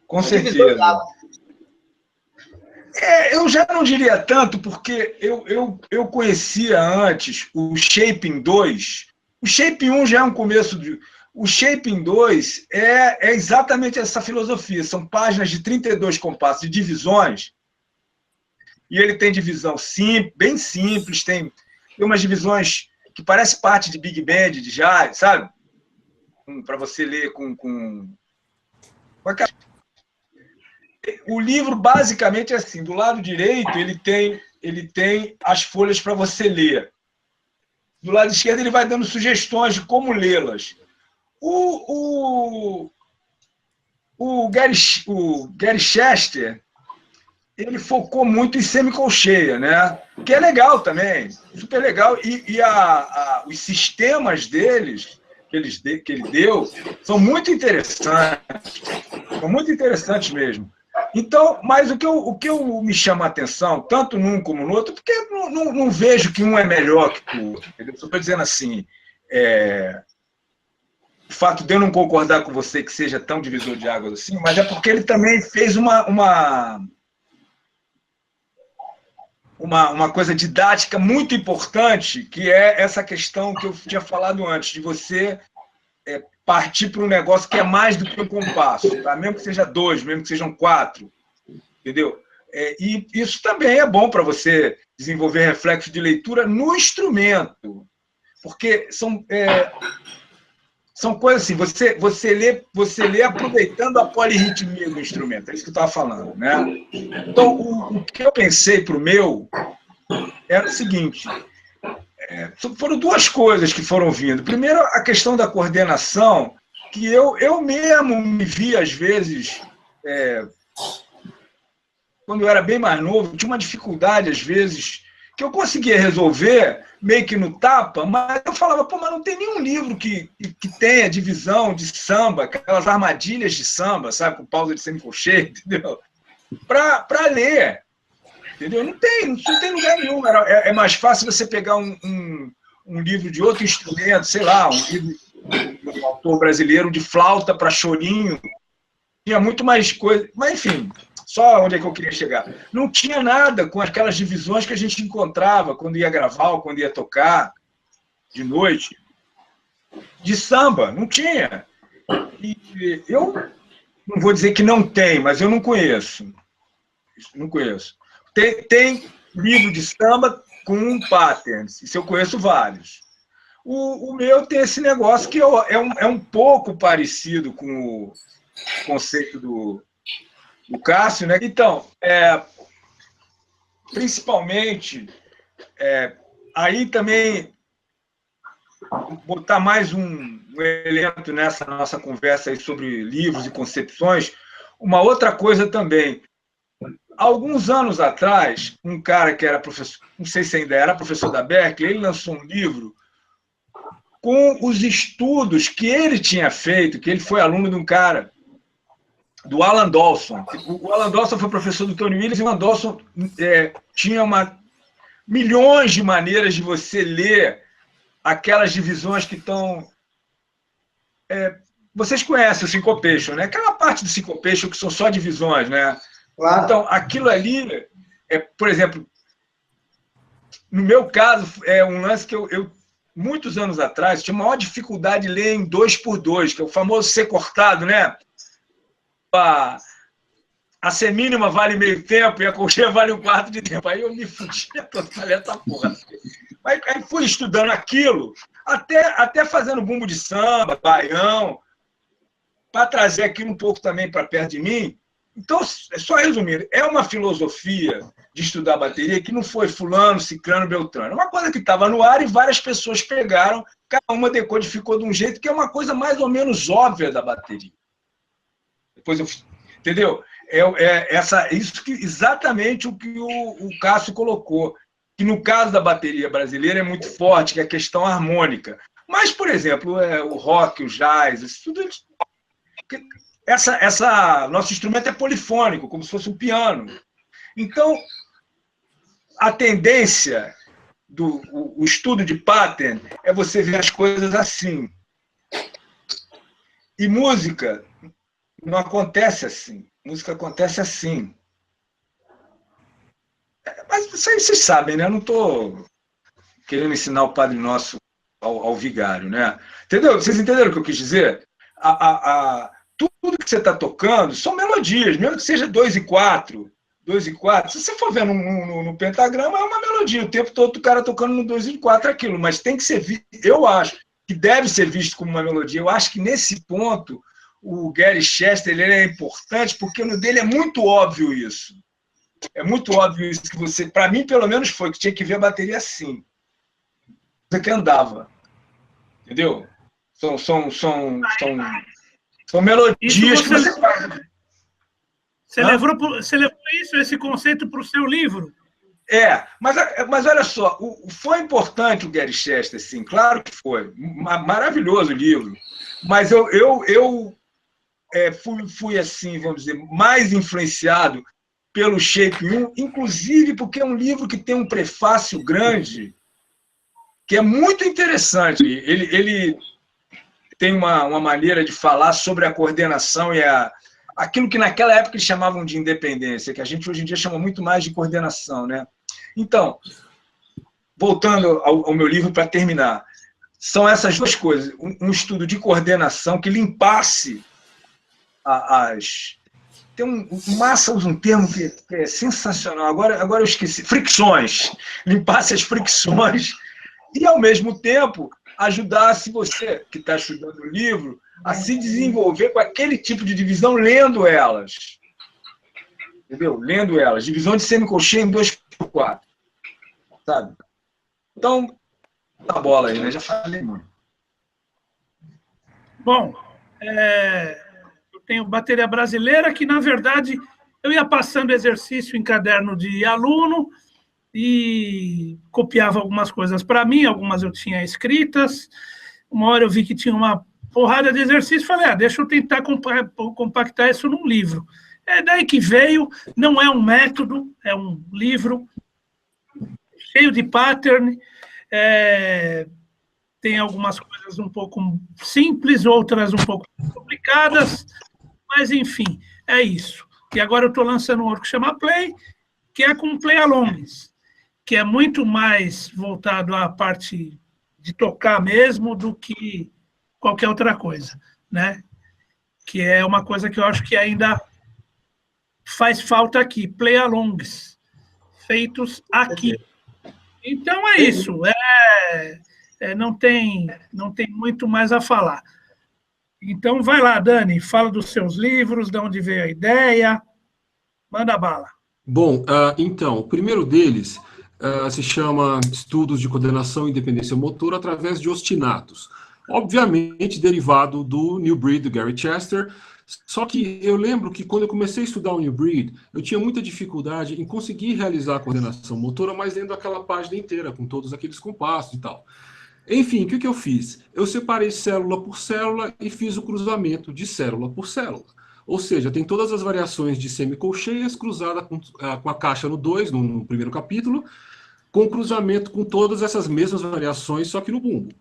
Com certeza. Eu já não diria tanto, porque eu conhecia antes o Shaping 2. O Shaping 1 já é um começo de... O Shaping 2 é exatamente essa filosofia. São páginas de 32 compassos de divisões. E ele tem divisão bem simples, tem umas divisões que parece parte de Big Band, de jazz, sabe? Para você ler com aquela... O livro, basicamente, é assim. Do lado direito, ele tem as folhas para você ler. Do lado esquerdo, ele vai dando sugestões de como lê-las. O Gary Chester, ele focou muito em semicolcheia, né? Que é legal também, super legal. E os sistemas deles, que ele deu, são muito interessantes. São muito interessantes mesmo. Então, mas o que me chama a atenção, tanto num como no outro, porque eu não vejo que um é melhor que o outro. Entendeu? Estou dizendo assim, o fato de eu não concordar com você que seja tão divisor de águas assim, mas é porque ele também fez uma coisa didática muito importante, que é essa questão que eu tinha falado antes, de você partir para um negócio que é mais do que um compasso, tá? Mesmo que seja 2, mesmo que sejam 4, entendeu? E isso também é bom para você desenvolver reflexo de leitura no instrumento, porque são coisas assim, você lê aproveitando a polirritmia do instrumento, é isso que eu estava falando, né? Então, o que eu pensei para o meu era o seguinte, foram 2 coisas que foram vindo. Primeiro, a questão da coordenação, que eu mesmo me vi, às vezes, quando eu era bem mais novo, tinha uma dificuldade, às vezes, que eu conseguia resolver meio que no tapa, mas eu falava, mas não tem nenhum livro que tenha divisão de samba, aquelas armadilhas de samba, sabe, com pausa de semicolcheia, entendeu? Para ler, entendeu? Não tem lugar nenhum. É mais fácil você pegar um livro de outro instrumento, sei lá, um livro de um autor brasileiro de flauta para chorinho, tinha muito mais coisa, mas enfim... Só onde é que eu queria chegar. Não tinha nada com aquelas divisões que a gente encontrava quando ia gravar ou quando ia tocar de noite. De samba, não tinha. E eu não vou dizer que não tem, mas eu não conheço. Não conheço. Tem livro de samba com patterns, isso eu conheço vários. O meu tem esse negócio que é um pouco parecido com o conceito do Cássio, né? Então, principalmente, aí também botar mais um elemento nessa nossa conversa aí sobre livros e concepções. Uma outra coisa também. Alguns anos atrás, um cara que era professor, não sei se ainda era professor da Berkeley, ele lançou um livro com os estudos que ele tinha feito, que ele foi aluno de um cara, do Alan Dawson. O Alan Dawson foi professor do Tony Williams, e o Alan Dawson tinha milhões de maneiras de você ler aquelas divisões que estão... vocês conhecem o Syncopation, né? Aquela parte do Syncopation que são só divisões, né? Claro. Então, aquilo ali, por exemplo, no meu caso, é um lance que eu muitos anos atrás, tinha maior dificuldade de ler em 2x2, que é o famoso ser cortado, né? A semínima vale meio tempo e a colcheia vale um quarto de tempo. Aí eu me fudia toda essa porra. Aí fui estudando aquilo, até fazendo bumbo de samba, baião, para trazer aquilo um pouco também para perto de mim. Então, só resumindo, é uma filosofia de estudar bateria que não foi fulano, ciclano, beltrano. É uma coisa que estava no ar e várias pessoas pegaram, cada uma decodificou de um jeito que é uma coisa mais ou menos óbvia da bateria. Depois entendeu? Exatamente o que o Cássio colocou, que no caso da bateria brasileira é muito forte, que é a questão harmônica. Mas, por exemplo, o rock, o jazz, isso tudo... Nosso instrumento é polifônico, como se fosse um piano. Então, a tendência o estudo de pattern é você ver as coisas assim. E música não acontece assim. Música acontece assim. Mas vocês sabem, né? Eu não estou querendo ensinar o Padre Nosso ao vigário, né? Entendeu? Vocês entenderam o que eu quis dizer? Tudo que você está tocando são melodias, mesmo que seja 2 e 4. 2 e 4. Se você for ver no pentagrama, é uma melodia. O tempo todo o cara tocando no 2 e 4 aquilo. Mas tem que ser visto, eu acho, que deve ser visto como uma melodia. Eu acho que nesse ponto o Gary Chester ele é importante, porque no dele é muito óbvio isso. É muito óbvio isso que você... Para mim, pelo menos, foi que tinha que ver a bateria assim. Você que andava. Entendeu? São melodias que você faz. Você levou esse conceito para o seu livro? Mas olha só, foi importante o Gary Chester, sim, claro que foi. Maravilhoso o livro. Mas eu fui, assim, vamos dizer, mais influenciado pelo Shape 1, inclusive porque é um livro que tem um prefácio grande, que é muito interessante. Ele tem uma maneira de falar sobre a coordenação e aquilo que naquela época eles chamavam de independência, que a gente hoje em dia chama muito mais de coordenação, né? Então, voltando ao meu livro para terminar, são essas duas coisas. Um estudo de coordenação que limpasse tem Massa usa um termo que é sensacional, agora eu esqueci, fricções. Limpasse as fricções e, ao mesmo tempo, ajudasse você, que está estudando o livro, a se desenvolver com aquele tipo de divisão, lendo elas. Entendeu? Lendo elas. Divisão de semicolcheia em 2x4. Sabe? Então, tá a bola aí, né? Já falei muito. Bom, eu tenho bateria brasileira, que, na verdade, eu ia passando exercício em caderno de aluno e copiava algumas coisas para mim, algumas eu tinha escritas. Uma hora eu vi que tinha uma porrada de exercício, falei, deixa eu tentar compactar isso num livro. É daí que veio, não é um método, é um livro cheio de pattern, tem algumas coisas um pouco simples, outras um pouco complicadas, mas, enfim, é isso. E agora eu estou lançando um outro que chama Play, que é com play-alongs, que é muito mais voltado à parte de tocar mesmo do que qualquer outra coisa, né? Que é uma coisa que eu acho que ainda faz falta aqui, play-alongs, feitos aqui. Então é isso, não tem muito mais a falar. Então, vai lá, Dani, fala dos seus livros, de onde veio a ideia, manda bala. Bom, então, o primeiro deles se chama Estudos de Coordenação e Independência Motora através de ostinatos. Obviamente, derivado do New Breed, do Gary Chester, só que eu lembro que quando eu comecei a estudar o New Breed, eu tinha muita dificuldade em conseguir realizar a coordenação motora, mas lendo aquela página inteira, com todos aqueles compassos e tal. Enfim, o que eu fiz? Eu separei célula por célula e fiz o cruzamento de célula por célula. Ou seja, tem todas as variações de semicolcheias cruzada com a caixa no 2, no primeiro capítulo, com cruzamento com todas essas mesmas variações, só que no bumbo.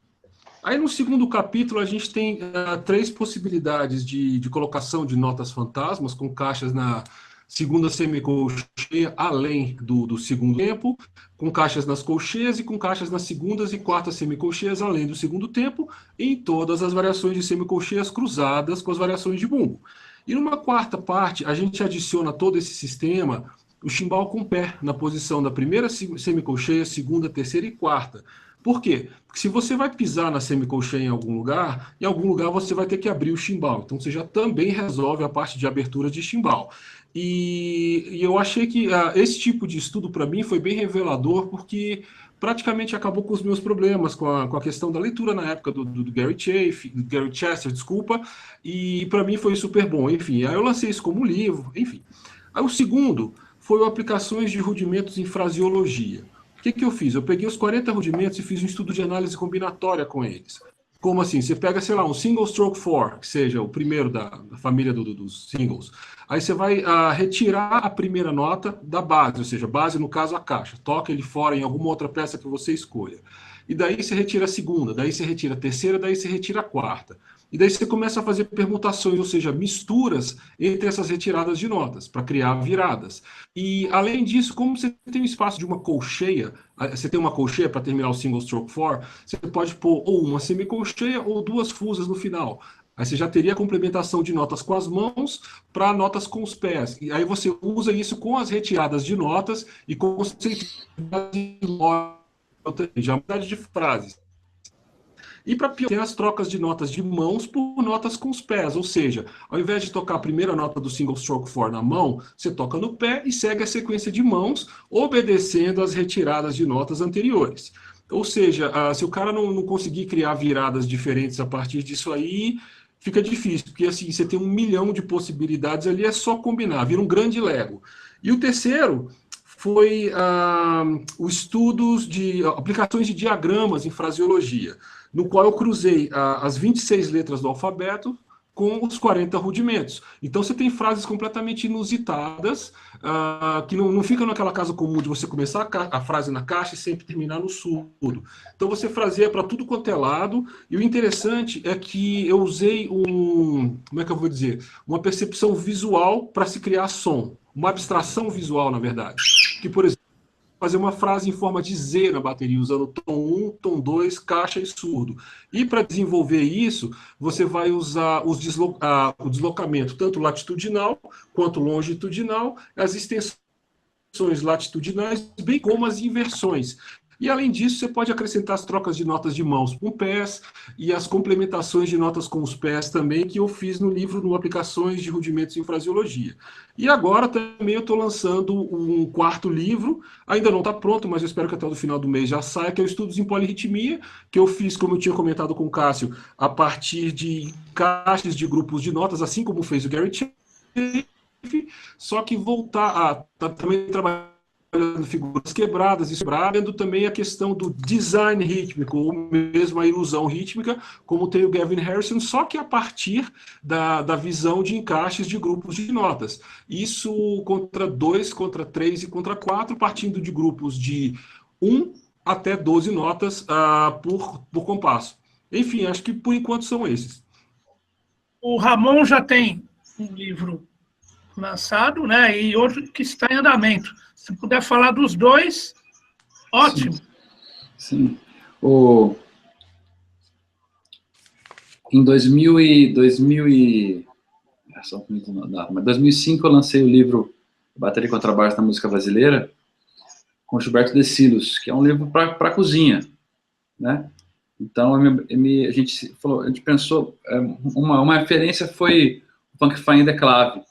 Aí no segundo capítulo a gente tem 3 possibilidades de colocação de notas fantasmas, com caixas na segunda semicolcheia, além do segundo tempo, com caixas nas colcheias e com caixas nas segundas e quartas semicolcheias, além do segundo tempo, e em todas as variações de semicolcheias cruzadas com as variações de bumbo. E numa quarta parte, a gente adiciona todo esse sistema, o chimbal com pé, na posição da primeira semicolcheia, segunda, terceira e quarta. Por quê? Porque se você vai pisar na semicolcheia em algum lugar você vai ter que abrir o chimbal. Então você já também resolve a parte de abertura de chimbal. E eu achei que esse tipo de estudo para mim foi bem revelador, porque praticamente acabou com os meus problemas com a questão da leitura na época do Gary Chester, desculpa, e para mim foi super bom. Enfim, aí eu lancei isso como livro, enfim. Aí o segundo foi o Aplicações de Rudimentos em Fraseologia. O que eu fiz? Eu peguei os 40 rudimentos e fiz um estudo de análise combinatória com eles. Como assim? Você pega, sei lá, um single stroke 4, que seja o primeiro da família dos singles. Aí você vai retirar a primeira nota da base, ou seja, base, no caso, a caixa. Toca ele fora em alguma outra peça que você escolha. E daí você retira a segunda, daí você retira a terceira, daí você retira a quarta. E daí você começa a fazer permutações, ou seja, misturas entre essas retiradas de notas, para criar viradas. E, além disso, como você tem um espaço de uma colcheia, você tem uma colcheia para terminar o single stroke 4, você pode pôr ou uma semicolcheia ou 2 fusas no final. Aí você já teria a complementação de notas com as mãos para notas com os pés. E aí você usa isso com as retiradas de notas e com os já mudade de frases. E para piorar, tem as trocas de notas de mãos por notas com os pés, ou seja, ao invés de tocar a primeira nota do single stroke 4 na mão, você toca no pé e segue a sequência de mãos, obedecendo às retiradas de notas anteriores. Ou seja, se o cara não conseguir criar viradas diferentes a partir disso aí, fica difícil, porque assim, você tem 1 milhão de possibilidades ali, é só combinar, vira um grande Lego. E o terceiro foi os estudos de aplicações de diagramas em fraseologia, no qual eu cruzei as 26 letras do alfabeto com os 40 rudimentos. Então você tem frases completamente inusitadas, que não ficam naquela casa comum de você começar a frase na caixa e sempre terminar no surdo. Então você fraseia para tudo quanto é lado, e o interessante é que eu usei como é que eu vou dizer? Uma percepção visual para se criar som, uma abstração visual, na verdade. Que, por exemplo, fazer uma frase em forma de Z na bateria, usando tom 1, tom 2, caixa e surdo. E para desenvolver isso, você vai usar o deslocamento, tanto latitudinal quanto longitudinal, as extensões latitudinais, bem como as inversões. E, além disso, você pode acrescentar as trocas de notas de mãos com pés e as complementações de notas com os pés também, que eu fiz no livro no Aplicações de Rudimentos em Fraseologia. E agora também eu estou lançando um 4º livro, ainda não está pronto, mas eu espero que até o final do mês já saia, que é o Estudos em Polirritmia, que eu fiz, como eu tinha comentado com o Cássio, a partir de caixas de grupos de notas, assim como fez o Gary Chester, só que voltar a também trabalhando figuras quebradas, vendo também a questão do design rítmico, ou mesmo a ilusão rítmica, como tem o Gavin Harrison, só que a partir da visão de encaixes de grupos de notas. Isso contra 2, contra 3 e contra 4, partindo de grupos de 1 até 12 notas por compasso. Enfim, acho que por enquanto são esses. O Ramon já tem um livro lançado, né, e outro que está em andamento. Se puder falar dos dois, ótimo. Sim. Em 2005 eu lancei o livro Bateria e Contrabaixo na Música Brasileira, com Gilberto De Silos, que é um livro para cozinha, né? Então, a gente pensou, uma referência foi o Funk Finder Clave,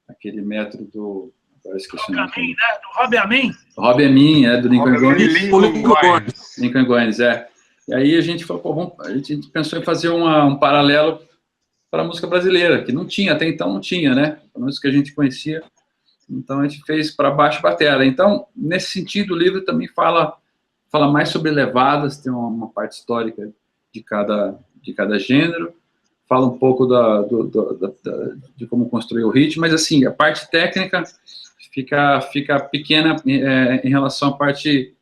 aquele método do... Agora esqueci o nome. Do Robbie Amin? Robbie Amin, do Lincoln Goines. Lincoln Goines, E aí a gente falou, a gente pensou em fazer um paralelo para a música brasileira, que não tinha, até então não tinha, né? A música que a gente conhecia. Então a gente fez para baixo batera. Então, nesse sentido, o livro também fala mais sobre levadas, tem uma parte histórica de cada gênero, fala um pouco de como construir o ritmo, mas assim, a parte técnica fica pequena em relação à parte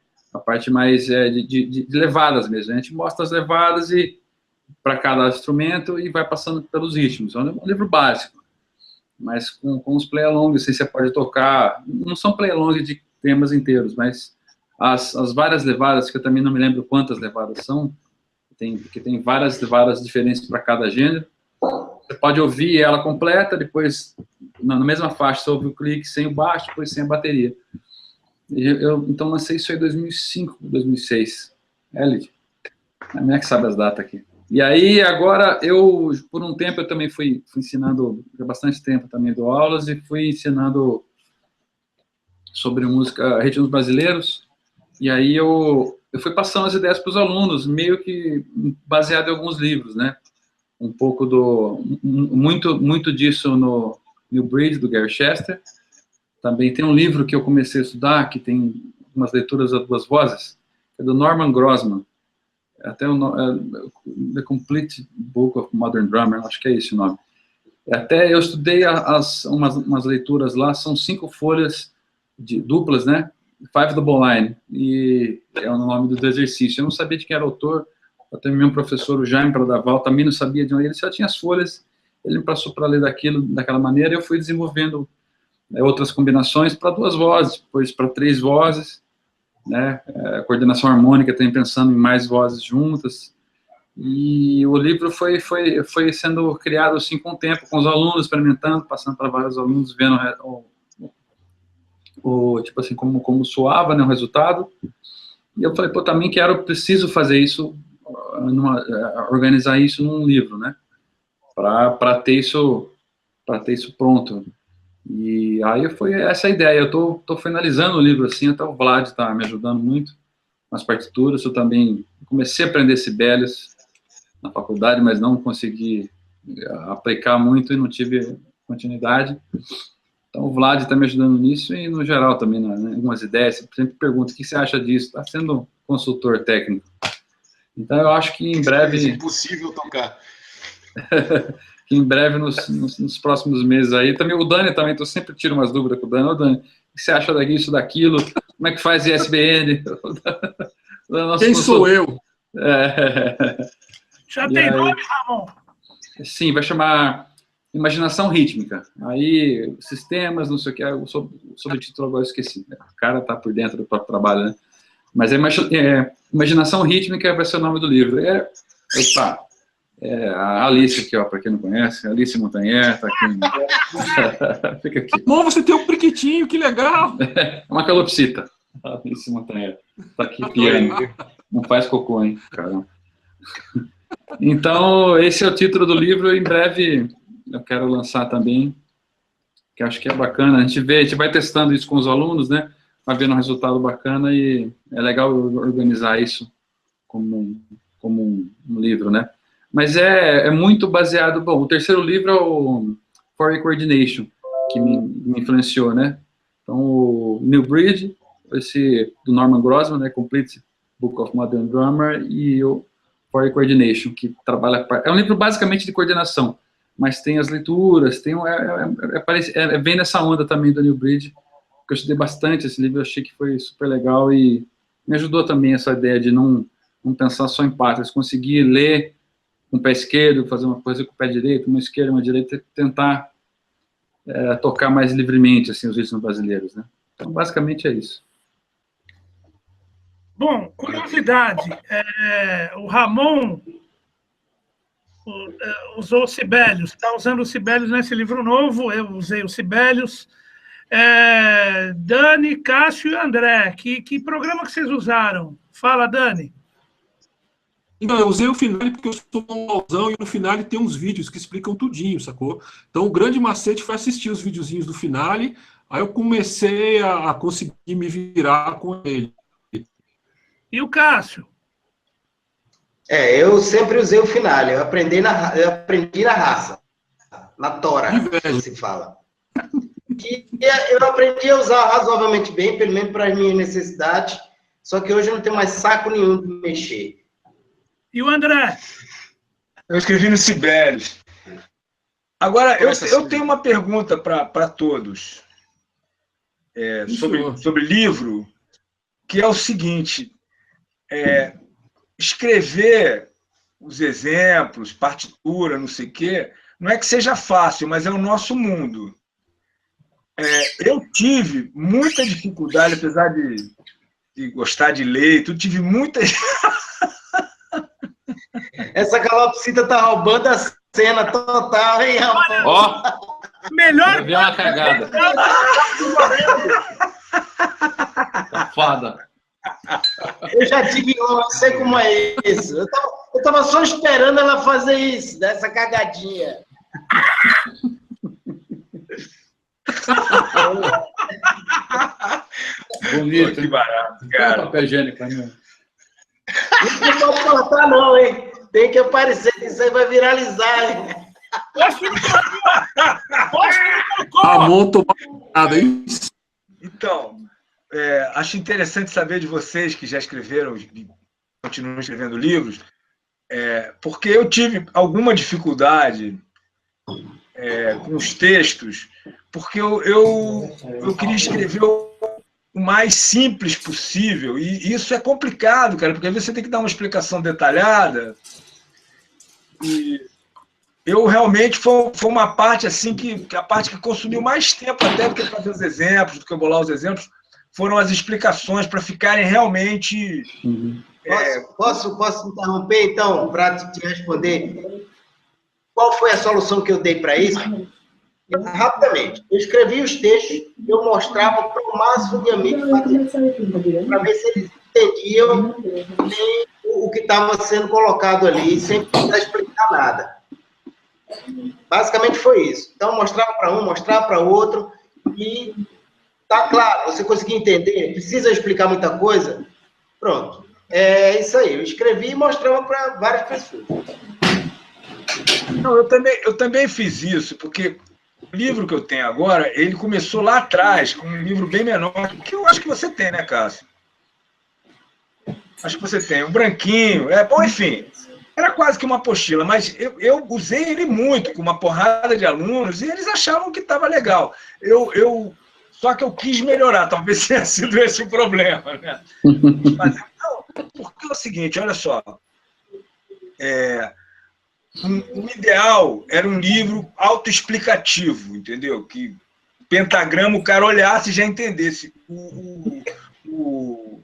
mais de levadas mesmo. A gente mostra as levadas para cada instrumento e vai passando pelos ritmos. É um livro básico, mas com os play-alongs, assim, você pode tocar, não são play-alongs de temas inteiros, mas as várias levadas, que eu também não me lembro quantas levadas são, porque tem várias levadas diferentes para cada gênero. Você pode ouvir ela completa, depois, na mesma faixa, você ouve o clique sem o baixo, depois sem a bateria. Então, lancei isso aí em 2005, 2006. Lid? A minha que sabe as datas aqui. E aí, agora, por um tempo, eu também fui ensinando, há bastante tempo também dou aulas, e fui ensinando sobre música, ritmos brasileiros, e aí eu fui passando as ideias para os alunos, meio que baseado em alguns livros, né? Um pouco muito disso no New Breed, do Gary Chester. Também tem um livro que eu comecei a estudar, que tem umas leituras a duas vozes, é do Norman Grossman, até The Complete Book of Modern Drummer, acho que é esse o nome. Até eu estudei umas leituras lá, são 5 folhas duplas, né? 5 Double Line, e é o nome do exercício. Eu não sabia de quem era o autor, até meu professor, o Jaime Pradaval, também não sabia de onde ele só tinha as folhas, ele me passou para ler daquela maneira, e eu fui desenvolvendo outras combinações para 2 vozes, depois para 3 vozes, né? Coordenação harmônica, também pensando em mais vozes juntas, e o livro foi sendo criado assim com o tempo, com os alunos experimentando, passando para vários alunos, vendo tipo assim, como soava, né, o resultado. E eu falei, também preciso fazer isso, organizar isso num livro, né, para ter isso pronto. E aí foi essa a ideia. Eu tô finalizando o livro assim, até o Vlad está me ajudando muito nas partituras. Eu também comecei a aprender Sibelius na faculdade, mas não consegui aplicar muito e não tive continuidade. Então, o Vlad está me ajudando nisso e, no geral, também, né, algumas ideias. Sempre pergunto, o que você acha disso? Está sendo consultor técnico. Então, eu acho que em breve... É impossível tocar. que em breve, nos próximos meses aí... Também, o Dani também, eu sempre tiro umas dúvidas com o Dani. Ô, Dani, o que você acha disso, daquilo? Como é que faz ISBN? Quem sou eu? Já tem nome, Ramon? Sim, vai chamar... Imaginação rítmica. Aí, sistemas, não sei o que, o subtítulo agora eu esqueci. O cara tá por dentro do próprio trabalho, né? Mas Imaginação Rítmica vai ser o nome do livro. A Alice aqui, ó, para quem não conhece, Alice Montanher, tá aqui. Fica aqui. Bom, você tem um priquitinho, que legal! É uma calopsita. Alice Montanher. Tá aqui, piano. Não faz cocô, hein, cara. Então, esse é o título do livro. Em breve... eu quero lançar também, que acho que é bacana. A gente vai testando isso com os alunos, né? Vai vendo um resultado bacana e é legal organizar isso como um livro, né? Mas é muito baseado... Bom, o terceiro livro é o For Coordination, que me influenciou, né? Então, o New Breed, esse do Norman Grossman, né? Complete Book of Modern Drummer, e o For Coordination, que trabalha... É um livro basicamente de coordenação, mas tem as leituras, vem nessa onda também do New Breed, que eu estudei bastante esse livro, eu achei que foi super legal e me ajudou também essa ideia de não pensar só em partes, conseguir ler com o pé esquerdo, fazer uma coisa com o pé direito, uma esquerda, uma direita, tentar tocar mais livremente assim, os ritmos brasileiros, né? Então, basicamente é isso. Bom, curiosidade, o Ramon usou o Sibelius, está usando o Sibelius nesse livro novo, eu usei o Sibelius. Dani, Cássio e André, que programa que vocês usaram? Fala, Dani. Então, eu usei o Finale porque eu sou um mauzão e no Finale tem uns vídeos que explicam tudinho, sacou? Então, o grande macete foi assistir os videozinhos do Finale, aí eu comecei a conseguir me virar com ele. E o Cássio? Eu sempre usei o Finale, eu aprendi na raça, na tora, que se fala. Que eu aprendi a usar razoavelmente bem, pelo menos para as minhas necessidades, só que hoje eu não tenho mais saco nenhum de mexer. E o André? Eu escrevi no Sibelius. Agora, eu tenho uma pergunta para todos sobre livro, que é o seguinte: escrever os exemplos, partitura, não sei o quê, não é que seja fácil, mas é o nosso mundo. Eu tive muita dificuldade, apesar de gostar de ler, eu tive muita... Essa calopsita tá roubando a cena total, hein, rapaz? Ó, Melhor... vi uma cagada. Safada. Eu já tive uma, não sei como é isso. Eu tava só esperando ela fazer isso, dessa cagadinha. Bonito. Que barato, cara. Papel higiênico pra mim. Não pode cortar, não, hein? Tem que aparecer, que isso aí vai viralizar, hein? Ramon tomado, hein? Então, acho interessante saber de vocês que já escreveram e continuam escrevendo livros, porque eu tive alguma dificuldade com os textos, porque eu queria escrever o mais simples possível, e isso é complicado, cara, porque às vezes você tem que dar uma explicação detalhada, e eu realmente foi uma parte assim que a parte que consumiu mais tempo até do que fazer os exemplos, do que bolar os exemplos, foram as explicações para ficarem realmente... Posso interromper, então, para te responder? Qual foi a solução que eu dei para isso? Rapidamente. Eu escrevi os textos, eu mostrava para o máximo de amigos, para ver se eles entendiam bem o que estava sendo colocado ali, sem precisar explicar nada. Basicamente foi isso. Então, mostrava para um, mostrava para outro, e tá claro, você conseguiu entender, precisa explicar muita coisa? Pronto. É isso aí. Eu escrevi e mostrava para várias pessoas. Não, eu também fiz isso, porque o livro que eu tenho agora, ele começou lá atrás, com um livro bem menor, que eu acho que você tem, né, Cássio? Acho que você tem. Um branquinho. Bom, enfim, era quase que uma apostila, mas eu usei ele muito, com uma porrada de alunos, e eles achavam que estava legal. Só que eu quis melhorar, talvez tenha sido esse o problema, né? Mas, não, porque é o seguinte, olha só, o ideal era um livro autoexplicativo, entendeu? Que pentagrama o cara olhasse e já entendesse. O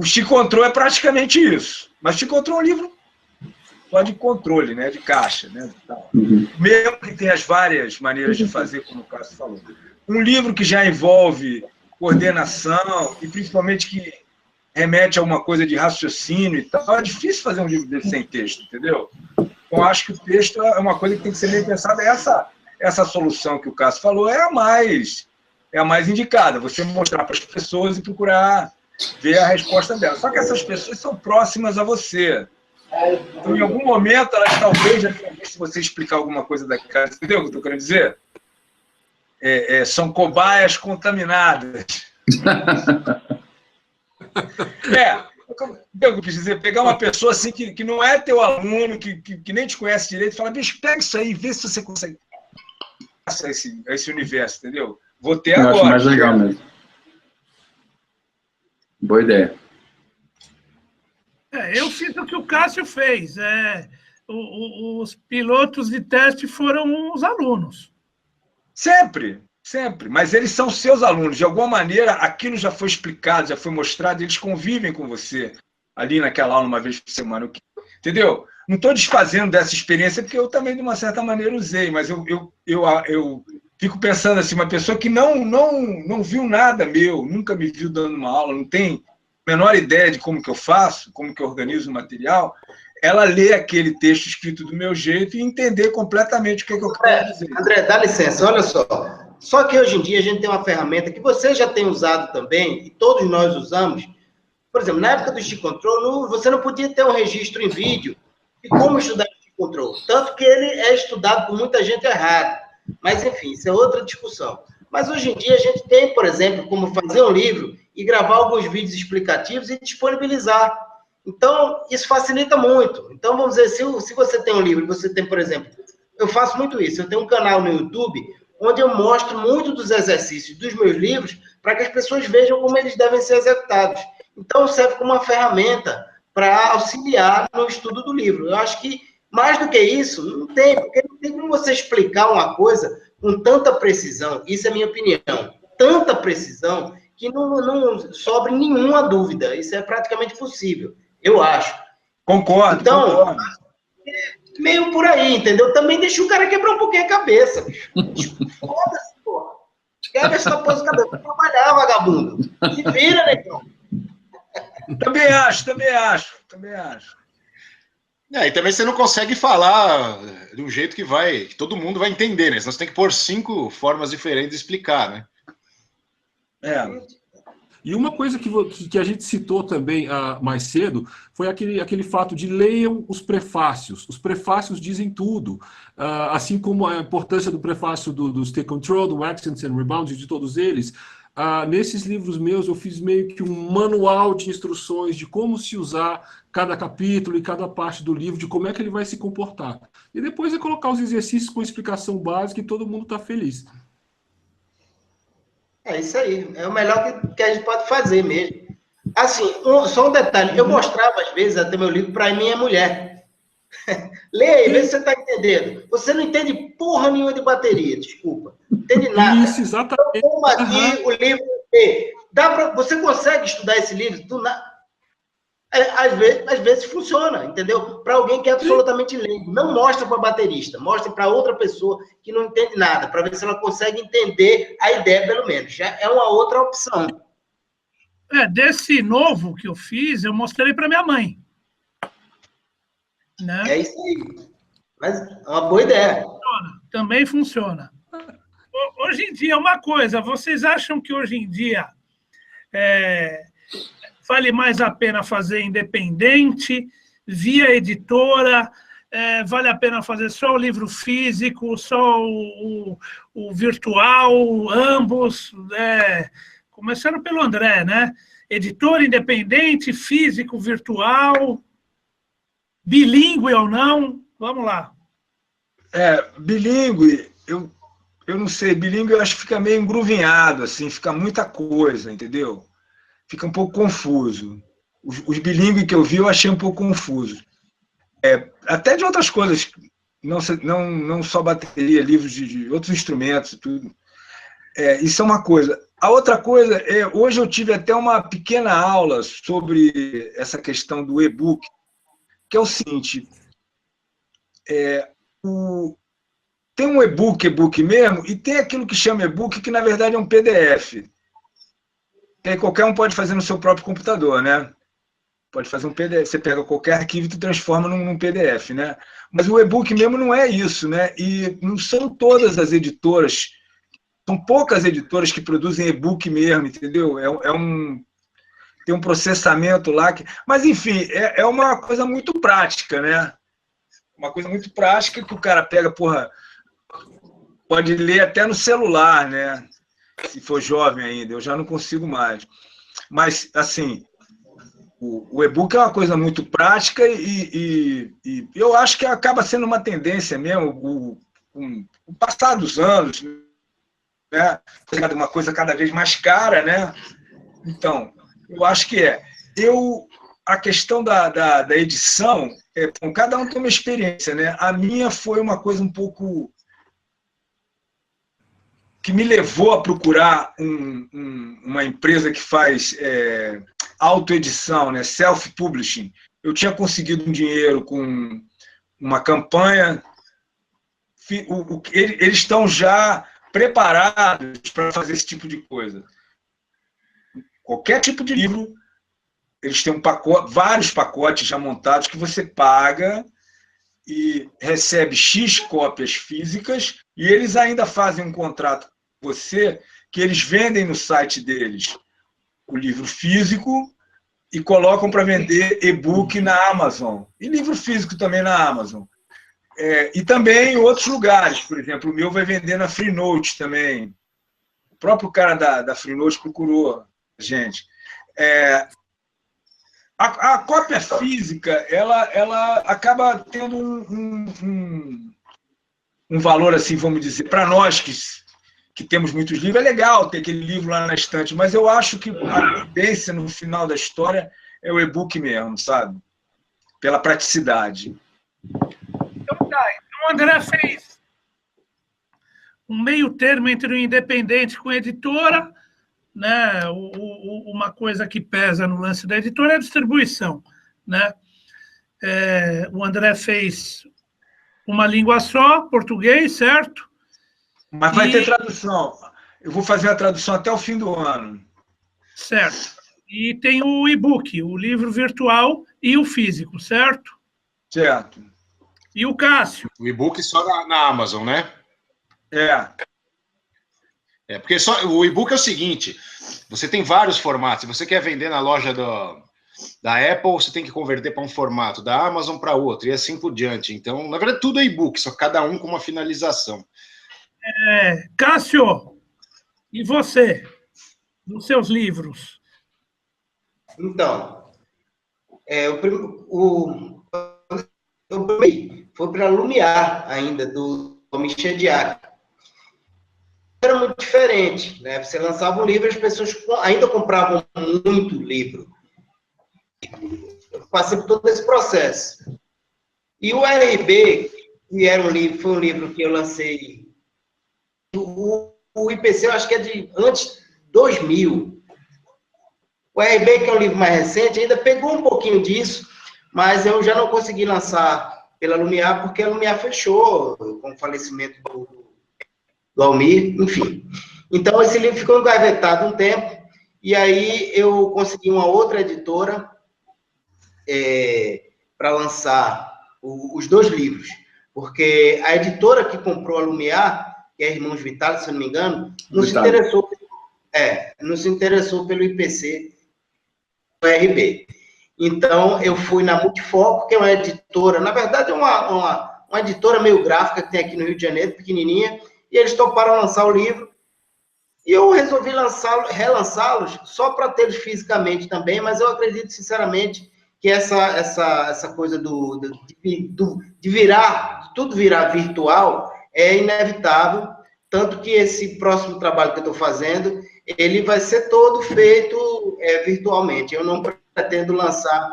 Chicontrol é praticamente isso, mas Chicontrol é um livro só de controle, né? De caixa, né? Mesmo que tenha as várias maneiras de fazer, como o Cássio falou. Um livro que já envolve coordenação e principalmente que remete a uma coisa de raciocínio e tal, é difícil fazer um livro desse sem texto, entendeu? Então, acho que o texto é uma coisa que tem que ser bem pensada. Essa solução que o Cássio falou é a mais indicada, você mostrar para as pessoas e procurar ver a resposta delas. Só que essas pessoas são próximas a você. Então, em algum momento, elas talvez já tenham visto você explicar alguma coisa daquela. Entendeu o que eu estou querendo dizer? São cobaias contaminadas. Eu quis dizer, pegar uma pessoa assim que não é teu aluno, que nem te conhece direito, e falar, bicho, pega isso aí, vê se você consegue passar esse universo, entendeu? Vou ter agora. Eu acho mais legal mesmo. Boa ideia. Eu fiz o que o Cássio fez. Os pilotos de teste foram os alunos. Sempre. Mas eles são seus alunos. De alguma maneira, aquilo já foi explicado, já foi mostrado, eles convivem com você ali naquela aula uma vez por semana. Entendeu? Não estou desfazendo dessa experiência, porque eu também, de uma certa maneira, usei, mas eu fico pensando assim, uma pessoa que não viu nada meu, nunca me viu dando uma aula, não tem menor ideia de como que eu faço, como que eu organizo o material, ela lê aquele texto escrito do meu jeito e entender completamente o que eu quero dizer. André, dá licença, olha só. Só que hoje em dia a gente tem uma ferramenta que você já tem usado também, e todos nós usamos. Por exemplo, na época do Stick Control, você não podia ter um registro em vídeo de como estudar o Stick Control. Tanto que ele é estudado por muita gente errado. Mas, enfim, isso é outra discussão. Mas hoje em dia a gente tem, por exemplo, como fazer um livro e gravar alguns vídeos explicativos e disponibilizar. Então, isso facilita muito. Então, vamos dizer, se você tem um livro, você tem, por exemplo, eu faço muito isso, eu tenho um canal no YouTube onde eu mostro muito dos exercícios dos meus livros para que as pessoas vejam como eles devem ser executados. Então, serve como uma ferramenta para auxiliar no estudo do livro. Eu acho que, mais do que isso, não tem, porque não tem como você explicar uma coisa com tanta precisão, isso é minha opinião, tanta precisão, que não sobre nenhuma dúvida. Isso é praticamente possível, eu acho. Concordo, então, concordo. Meio por aí, entendeu? Também deixa o cara quebrar um pouquinho a cabeça, bicho. Foda-se, porra. Quebra essa porra de cabeça. Vai trabalhar, vagabundo. Se vira, negão. Também acho. E também você não consegue falar de um jeito que todo mundo vai entender, né? Senão você tem que pôr 5 formas diferentes de explicar, né? E uma coisa que a gente citou também mais cedo foi aquele fato de leiam os prefácios. Os prefácios dizem tudo. Assim como a importância do prefácio do Stick Control, do Accents and Rebounds, de todos eles. Nesses livros meus eu fiz meio que um manual de instruções de como se usar cada capítulo e cada parte do livro, de como é que ele vai se comportar. E depois é colocar os exercícios com explicação básica e todo mundo está feliz. É isso aí. É o melhor que a gente pode fazer mesmo. Assim, só um detalhe. Eu mostrava, às vezes, até meu livro para minha mulher. Lê aí, vê se você está entendendo. Você não entende porra nenhuma de bateria, desculpa. Não entende nada. Isso, exatamente. Então, toma aqui o livro. Você consegue estudar esse livro? Às vezes funciona, entendeu? Para alguém que é absolutamente leigo. Não mostra para baterista, mostra para outra pessoa que não entende nada, para ver se ela consegue entender a ideia, pelo menos. Já é uma outra opção. Desse novo que eu fiz, eu mostrei para minha mãe. Né? É isso aí. Mas é uma boa ideia. Também funciona. Hoje em dia, uma coisa, vocês acham que hoje em dia vale mais a pena fazer independente, via editora, vale a pena fazer só o livro físico, só o virtual, ambos, começando pelo André, né? Editor independente, físico, virtual, bilíngue ou não? Vamos lá. Bilíngue, eu não sei, bilíngue eu acho que fica meio engruvinhado, assim, fica muita coisa, entendeu? Fica um pouco confuso. Os bilíngues que eu vi eu achei um pouco confuso. Até de outras coisas, não só bateria, livros de outros instrumentos, tudo. Isso é uma coisa. A outra coisa, hoje eu tive até uma pequena aula sobre essa questão do e-book, que é o seguinte, tem um e-book mesmo, e tem aquilo que chama e-book, que na verdade é um PDF. Que aí qualquer um pode fazer no seu próprio computador, né? Pode fazer um PDF, você pega qualquer arquivo e tu transforma num PDF, né? Mas o e-book mesmo não é isso, né? E não são todas as editoras, são poucas editoras que produzem e-book mesmo, entendeu? Tem um processamento lá mas enfim, é uma coisa muito prática, né? Uma coisa muito prática que o cara pega, pode ler até no celular, né? Se for jovem ainda, eu já não consigo mais. Mas, assim, o e-book é uma coisa muito prática e eu acho que acaba sendo uma tendência mesmo, o passar dos anos, né? Uma coisa cada vez mais cara, né? Então, eu acho que a questão da edição, cada um tem uma experiência, né? A minha foi uma coisa um pouco que me levou a procurar uma empresa que faz autoedição, né? Self-publishing. Eu tinha conseguido um dinheiro com uma campanha, eles estão já preparados para fazer esse tipo de coisa. Qualquer tipo de livro eles têm vários pacotes já montados que você paga e recebe X cópias físicas, e eles ainda fazem um contrato com você que eles vendem no site deles o livro físico e colocam para vender e-book na Amazon. E livro físico também na Amazon. E também em outros lugares. Por exemplo, o meu vai vender na Freenote também. O próprio cara da Freenote procurou a gente. A cópia física, ela acaba tendo um valor, assim, vamos dizer, para nós que temos muitos livros, é legal ter aquele livro lá na estante, mas eu acho que a tendência no final da história é o e-book mesmo, sabe? Pela praticidade. Então tá, então o André fez um meio termo entre o independente com a editora, né? Uma coisa que pesa no lance da editora é a distribuição, né? O André fez uma língua só, português, certo? Mas vai ter tradução. Eu vou fazer a tradução até o fim do ano. Certo. E tem o e-book, o livro virtual e o físico, certo? Certo. E o Cássio? O e-book só na Amazon, né? Porque o e-book é o seguinte, você tem vários formatos. Se você quer vender na loja da Apple, você tem que converter para um formato, da Amazon para outro, e assim por diante. Então, na verdade, tudo é e-book, só cada um com uma finalização. Cássio, e você? Nos seus livros? Então, o primeiro foi para Lumiar, ainda, do Michel Diac. Era muito diferente, né? Você lançava um livro e as pessoas ainda compravam muito livro. Eu passei por todo esse processo. E o RB, que foi um livro que eu lancei. O IPC, eu acho que é de antes de 2000. O RB, que é um livro mais recente, ainda pegou um pouquinho disso, mas eu já não consegui lançar pela Lumiar, porque a Lumiar fechou com o falecimento do Almir, enfim. Então, esse livro ficou engavetado um tempo, e aí eu consegui uma outra editora para lançar os dois livros, porque a editora que comprou a Lumiar, que é Irmãos Vitale, se eu não me engano, não se interessou pelo IPC do RB. Então, eu fui na Multifoco, que é uma editora, na verdade, é uma editora meio gráfica que tem aqui no Rio de Janeiro, pequenininha, e eles toparam lançar o livro, e eu resolvi relançá-los só para tê-los fisicamente também, mas eu acredito, sinceramente, que essa coisa de tudo virar virtual é inevitável, tanto que esse próximo trabalho que eu estou fazendo, ele vai ser todo feito virtualmente. Eu não pretendo lançar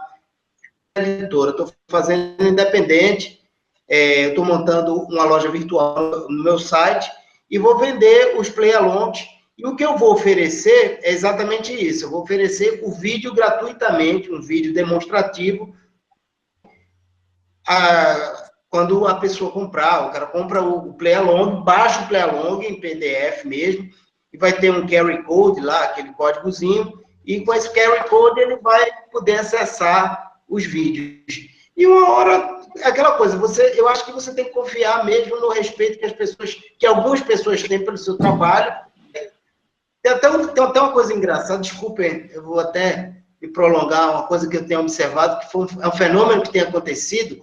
a editora, estou fazendo independente, estou montando uma loja virtual no meu site e vou vender os play-alongs. E o que eu vou oferecer é exatamente isso. Eu vou oferecer o vídeo gratuitamente, um vídeo demonstrativo. Quando a pessoa comprar, o cara compra o play-along, baixa o play-along em PDF mesmo, e vai ter um carry code lá, aquele códigozinho, e com esse carry code ele vai poder acessar os vídeos. E uma hora, aquela coisa, eu acho que você tem que confiar mesmo no respeito que algumas pessoas têm pelo seu trabalho. Tem até uma coisa engraçada, desculpem, eu vou até me prolongar, uma coisa que eu tenho observado, que é um fenômeno que tem acontecido,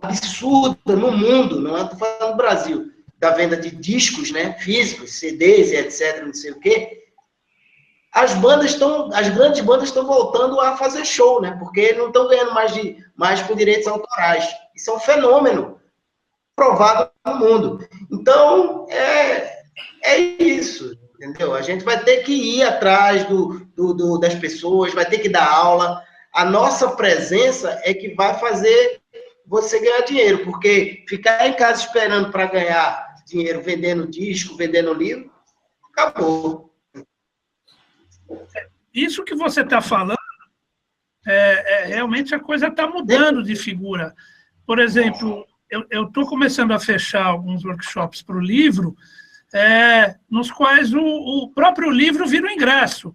absurda no mundo, não estou falando do Brasil, da venda de discos, né, físicos, CDs e etc, não sei o quê. As grandes bandas estão voltando a fazer show, né, porque não estão ganhando mais por direitos autorais. Isso é um fenômeno provado no mundo. Então, é isso, entendeu? A gente vai ter que ir atrás das pessoas, vai ter que dar aula. A nossa presença é que vai fazer você ganhar dinheiro, porque ficar em casa esperando para ganhar dinheiro vendendo disco, vendendo livro, acabou. Isso que você está falando, realmente a coisa está mudando de figura. Por exemplo, eu estou começando a fechar alguns workshops para o livro, nos quais o próprio livro vira o ingresso.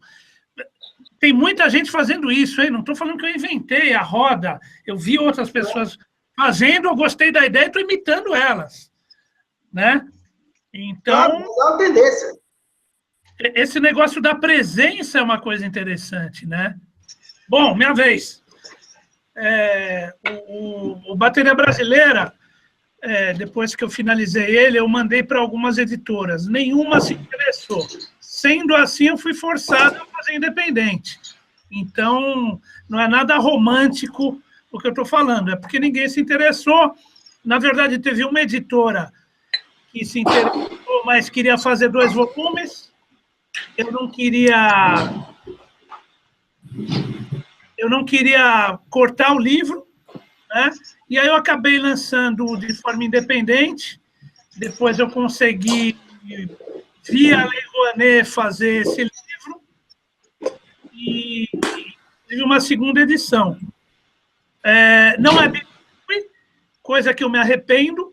tem muita gente fazendo isso, hein? Não estou falando que eu inventei a roda. Eu vi outras pessoas fazendo, eu gostei da ideia e estou imitando elas, né? Então, é uma tendência. Esse negócio da presença é uma coisa interessante, né? Bom, minha vez. O Bateria Brasileira, depois que eu finalizei ele, eu mandei para algumas editoras. Nenhuma se interessou. Sendo assim, eu fui forçado a fazer independente. Então, não é nada romântico o que eu estou falando, é porque ninguém se interessou. Na verdade, teve uma editora que se interessou, mas queria fazer 2 volumes. Eu não queria cortar o livro, né? E aí eu acabei lançando de forma independente. Depois eu consegui, via Lei Rouanet, fazer esse livro e tive uma segunda edição. Não é bilíngue, coisa que eu me arrependo.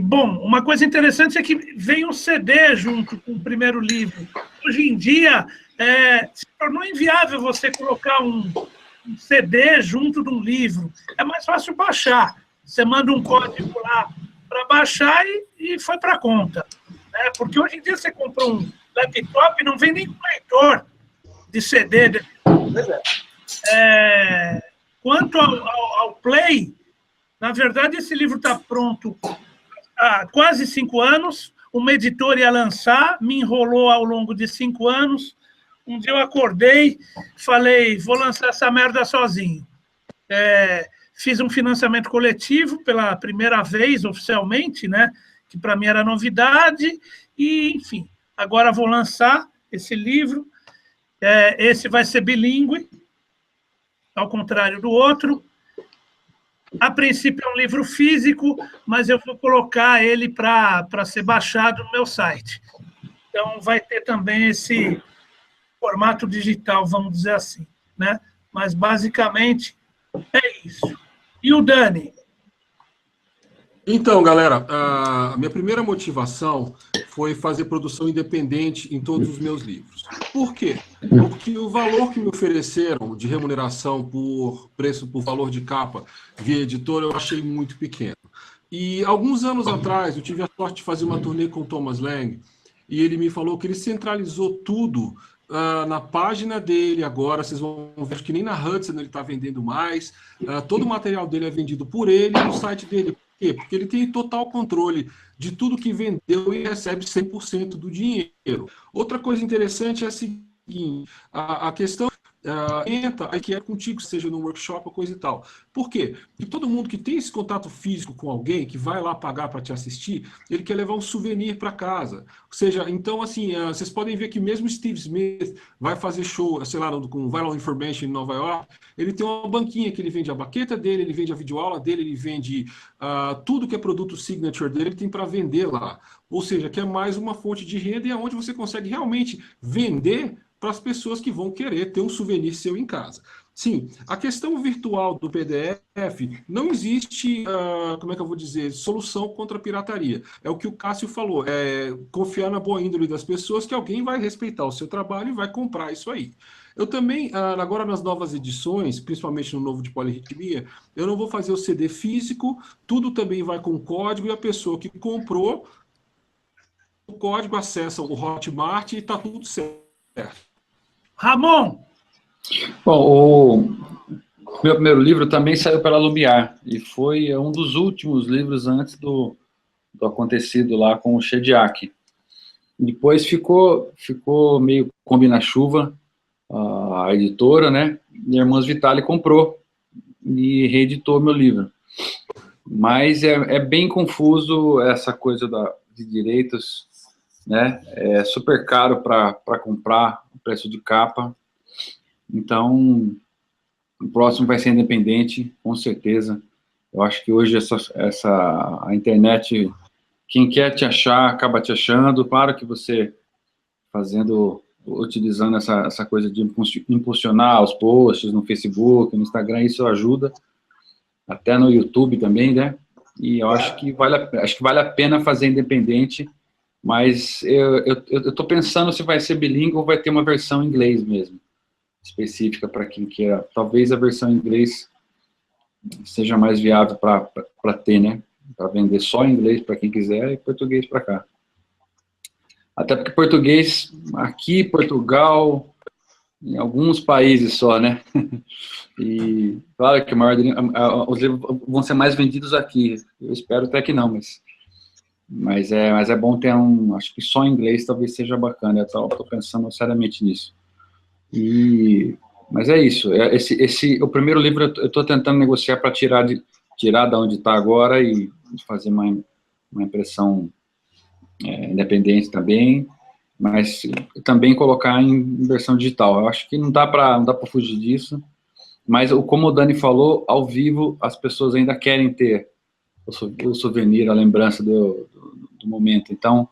Bom, uma coisa interessante é que vem um CD junto com o primeiro livro. Hoje em dia, se tornou inviável você colocar um CD junto de um livro. É mais fácil baixar. Você manda um código lá para baixar e foi para a conta. Né? Porque hoje em dia você comprou um laptop e não vem nem com leitor de CD. Quanto ao Play, na verdade, esse livro está pronto há quase 5 anos. Uma editora ia lançar, me enrolou ao longo de 5 anos. Um dia eu acordei, falei, vou lançar essa merda sozinho. Fiz um financiamento coletivo pela primeira vez, oficialmente, né? Que para mim era novidade. E, enfim, agora vou lançar esse livro. Esse vai ser bilíngue, ao contrário do outro. A princípio é um livro físico, mas eu vou colocar ele para ser baixado no meu site. Então, vai ter também esse formato digital, vamos dizer assim, né? Mas, basicamente, é isso. E o Dani? Então, galera, a minha primeira motivação foi fazer produção independente em todos os meus livros. Por quê? Porque o valor que me ofereceram de remuneração por preço, por valor de capa via editora, eu achei muito pequeno. E alguns anos atrás, eu tive a sorte de fazer uma turnê com o Thomas Lang, e ele me falou que ele centralizou tudo na página dele agora. Vocês vão ver que nem na Hudson ele está vendendo mais. Todo o material dele é vendido por ele no site dele. Por quê? Porque ele tem total controle de tudo que vendeu e recebe 100% do dinheiro. Outra coisa interessante é a seguinte, a questão entra aí que é contigo, seja no workshop ou coisa e tal. Por quê? Porque todo mundo que tem esse contato físico com alguém, que vai lá pagar para te assistir, ele quer levar um souvenir para casa. Ou seja, então, assim, vocês podem ver que mesmo Steve Smith vai fazer show, sei lá, com Viral Information em Nova York, ele tem uma banquinha que ele vende a baqueta dele, ele vende a videoaula dele, ele vende tudo que é produto signature dele, ele tem para vender lá. Ou seja, que é mais uma fonte de renda e é onde você consegue realmente vender para as pessoas que vão querer ter um souvenir seu em casa. Sim, a questão virtual do PDF, não existe, como é que eu vou dizer, solução contra a pirataria. É o que o Cássio falou, confiar na boa índole das pessoas, que alguém vai respeitar o seu trabalho e vai comprar isso aí. Eu também, agora nas novas edições, principalmente no novo de polirritmia, eu não vou fazer o CD físico, tudo também vai com código, e a pessoa que comprou o código acessa o Hotmart e está tudo certo. Ramon! Bom, o meu primeiro livro também saiu pela Lumiar, e foi um dos últimos livros antes do acontecido lá com o Shediac. Depois ficou meio combina-chuva, a editora, né? E a Irmãs Vitale comprou e reeditou meu livro. Mas é bem confuso essa coisa de direitos, né? É super caro para comprar, o preço de capa. Então, o próximo vai ser independente, com certeza. Eu acho que hoje a internet, quem quer te achar, acaba te achando. Claro que você utilizando essa coisa de impulsionar os posts no Facebook, no Instagram, isso ajuda. Até no YouTube também, né? E eu acho que vale a pena fazer independente, Mas eu estou pensando se vai ser bilíngue ou vai ter uma versão em inglês mesmo, específica para quem quer. Talvez a versão em inglês seja mais viável para ter, né? Para vender só em inglês para quem quiser e português para cá. Até porque português, aqui, Portugal, em alguns países só, né? E claro que os livros vão ser mais vendidos aqui. Eu espero até que não, mas é bom ter acho que só em inglês talvez seja bacana. Eu estou pensando seriamente nisso. Mas é isso. O primeiro livro eu estou tentando negociar para tirar da onde está agora e fazer uma impressão independente também, mas também colocar em versão digital. Eu acho que não dá para fugir disso, mas como o Dani falou, ao vivo as pessoas ainda querem ter o souvenir, a lembrança do momento. Então,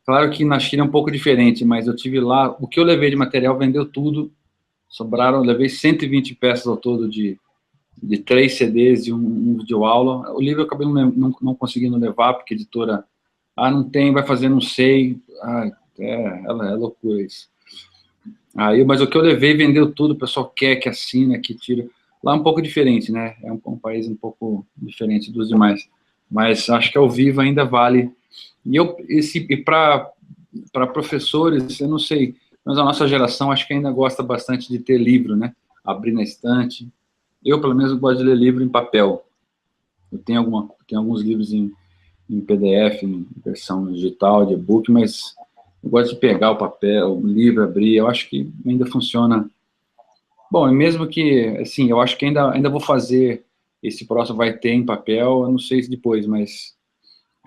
claro que na China é um pouco diferente, mas eu tive lá, o que eu levei de material vendeu tudo, sobraram, levei 120 peças ao todo de 3 CDs e um videoaula. O livro eu acabei não conseguindo levar, porque a editora, não tem, vai fazer, não sei, é loucura isso. Mas o que eu levei vendeu tudo, o pessoal quer que assina, que tira. Lá é um pouco diferente, né? É um país um pouco diferente dos demais. Mas acho que ao vivo ainda vale. E para professores, eu não sei, mas a nossa geração acho que ainda gosta bastante de ter livro, né? Abrir na estante. Eu, pelo menos, gosto de ler livro em papel. Eu tenho alguns livros em PDF, em versão digital, de e-book, mas eu gosto de pegar o papel, o livro, abrir. Eu acho que ainda funciona. Bom, e mesmo que, assim, eu acho que ainda vou fazer, esse próximo vai ter em papel, eu não sei se depois, mas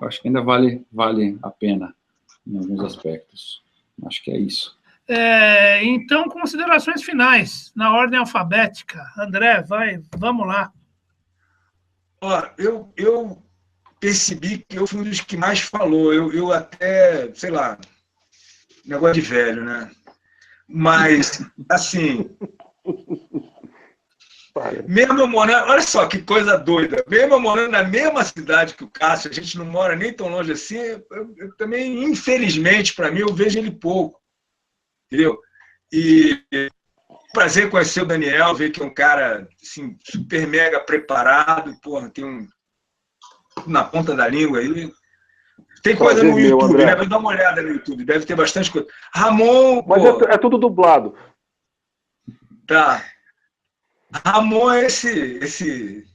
eu acho que ainda vale a pena em alguns aspectos. Acho que é isso. Então, considerações finais, na ordem alfabética. André, vamos lá. Eu percebi que eu fui um dos que mais falou. Eu até, sei lá, negócio de velho, né? Mas, assim, mesmo morando, olha só que coisa doida, mesmo morando na mesma cidade que o Cássio, a gente não mora nem tão longe assim, eu também, infelizmente, para mim, eu vejo ele pouco, entendeu? E prazer conhecer o Daniel, ver que é um cara assim, super mega preparado, porra, tem na ponta da língua aí. Tem coisa no YouTube, né? Vai dar uma olhada no YouTube, deve ter bastante coisa. Ramon... Mas é tudo dublado. Tá. Ramon é esse...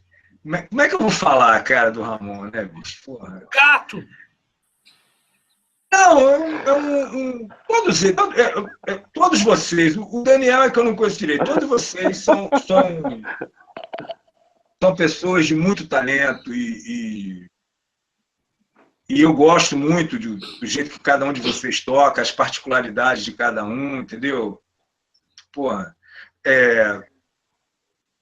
Como é que eu vou falar, cara, do Ramon, né, bicho? Porra. Gato! Não, todos vocês, o Daniel é que eu não conheço direito, todos vocês são pessoas de muito talento e eu gosto muito do jeito que cada um de vocês toca, as particularidades de cada um, entendeu? Porra,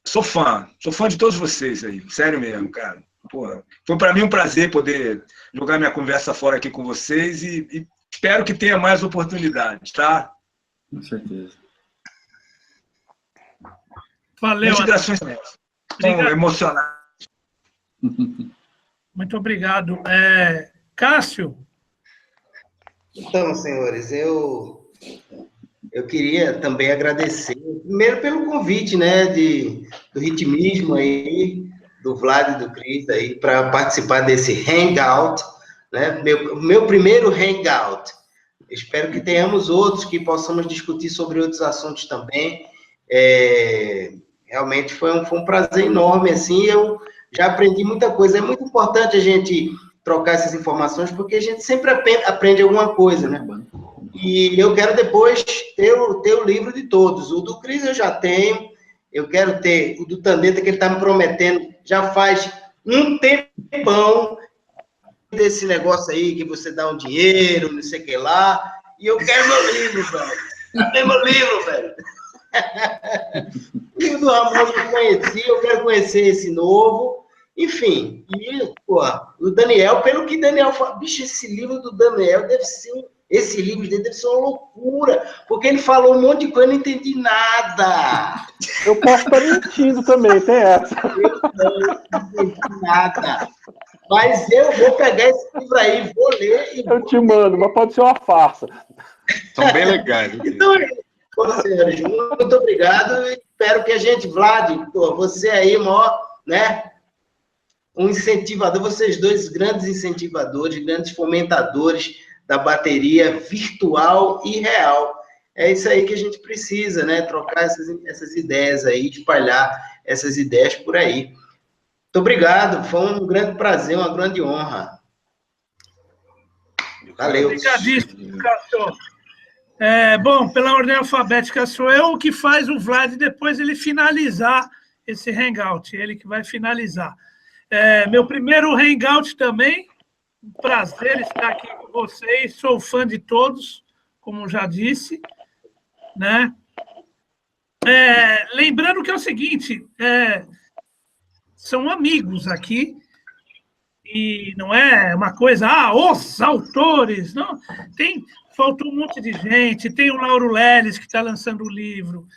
sou fã de todos vocês aí, sério mesmo, cara. Porra, foi para mim um prazer poder jogar minha conversa fora aqui com vocês e espero que tenha mais oportunidades, tá? Com certeza. Valeu, André. São emocionantes. Muito obrigado. Cássio? Então, senhores, eu queria também agradecer, primeiro pelo convite, né, do ritmismo aí, do Vlad e do Cris aí, para participar desse hangout, né, meu primeiro hangout. Espero que tenhamos outros, que possamos discutir sobre outros assuntos também. Realmente foi um prazer enorme, assim, eu já aprendi muita coisa. É muito importante a gente trocar essas informações, porque a gente sempre aprende alguma coisa, né? E eu quero depois ter o livro de todos. O do Cris eu já tenho, eu quero ter o do Tandeta, que ele está me prometendo, já faz um tempão, desse negócio aí, que você dá um dinheiro, não sei o que lá, e eu quero meu livro, velho. Cadê meu livro, velho? O livro do Ramon eu conheci, eu quero conhecer esse novo. Enfim, e, pô, o Daniel, pelo que Daniel fala, bicho, esse livro do Daniel esse livro dele deve ser uma loucura, porque ele falou um monte de coisa e não entendi nada. Eu posso estar mentindo também, tem essa. Eu não entendi nada. Mas eu vou pegar esse livro aí, vou ler e Eu te mando, mas pode ser uma farsa. São bem legais. Então, bom, senhores, muito obrigado. Espero que a gente, Vlad, pô, você aí, maior, né? Um incentivador, vocês dois grandes incentivadores, grandes fomentadores da bateria virtual e real. É isso aí que a gente precisa, né? Trocar essas ideias aí, espalhar essas ideias por aí. Muito obrigado, foi um grande prazer, uma grande honra. Valeu. Obrigadíssimo, Cássio. Bom, pela ordem alfabética, sou eu que faz o Vlad depois ele finalizar esse hangout, ele que vai finalizar. Meu primeiro hangout também, um prazer estar aqui com vocês, sou fã de todos, como já disse, né? Lembrando que é o seguinte, são amigos aqui, e não é uma coisa, os autores, não, faltou um monte de gente, tem o Lauro Leles, que está lançando o livro,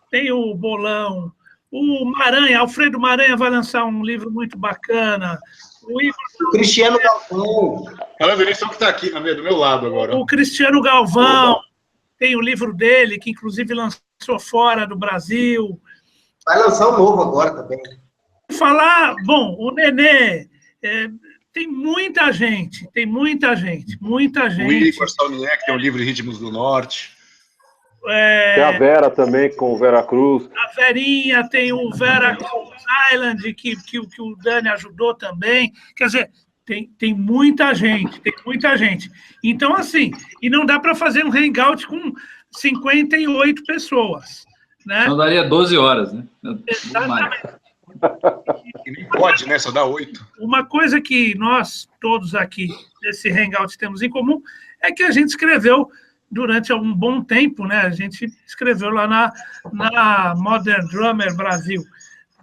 tem o Bolão, o Maranha, Alfredo Maranha vai lançar um livro muito bacana, o Cristiano Galvão. Falando nisso, o que está aqui do meu lado agora. O Cristiano Galvão, tem o livro dele, que inclusive lançou fora do Brasil. Vai lançar um novo agora também. Bom, o Nenê, tem muita gente. O Igor Salnier, que tem o livro Ritmos do Norte. Tem a Vera também, com o Vera Cruz. A Verinha, tem o Vera Cruz Island, que o Dani ajudou também. Quer dizer, tem muita gente, Então, assim, e não dá para fazer um hangout com 58 pessoas, né? Não daria 12 horas, né? Exatamente. E nem pode, né? Só dá 8. Uma coisa que nós todos aqui desse hangout temos em comum é que a gente escreveu durante algum bom tempo, né? A gente escreveu lá na Modern Drummer Brasil,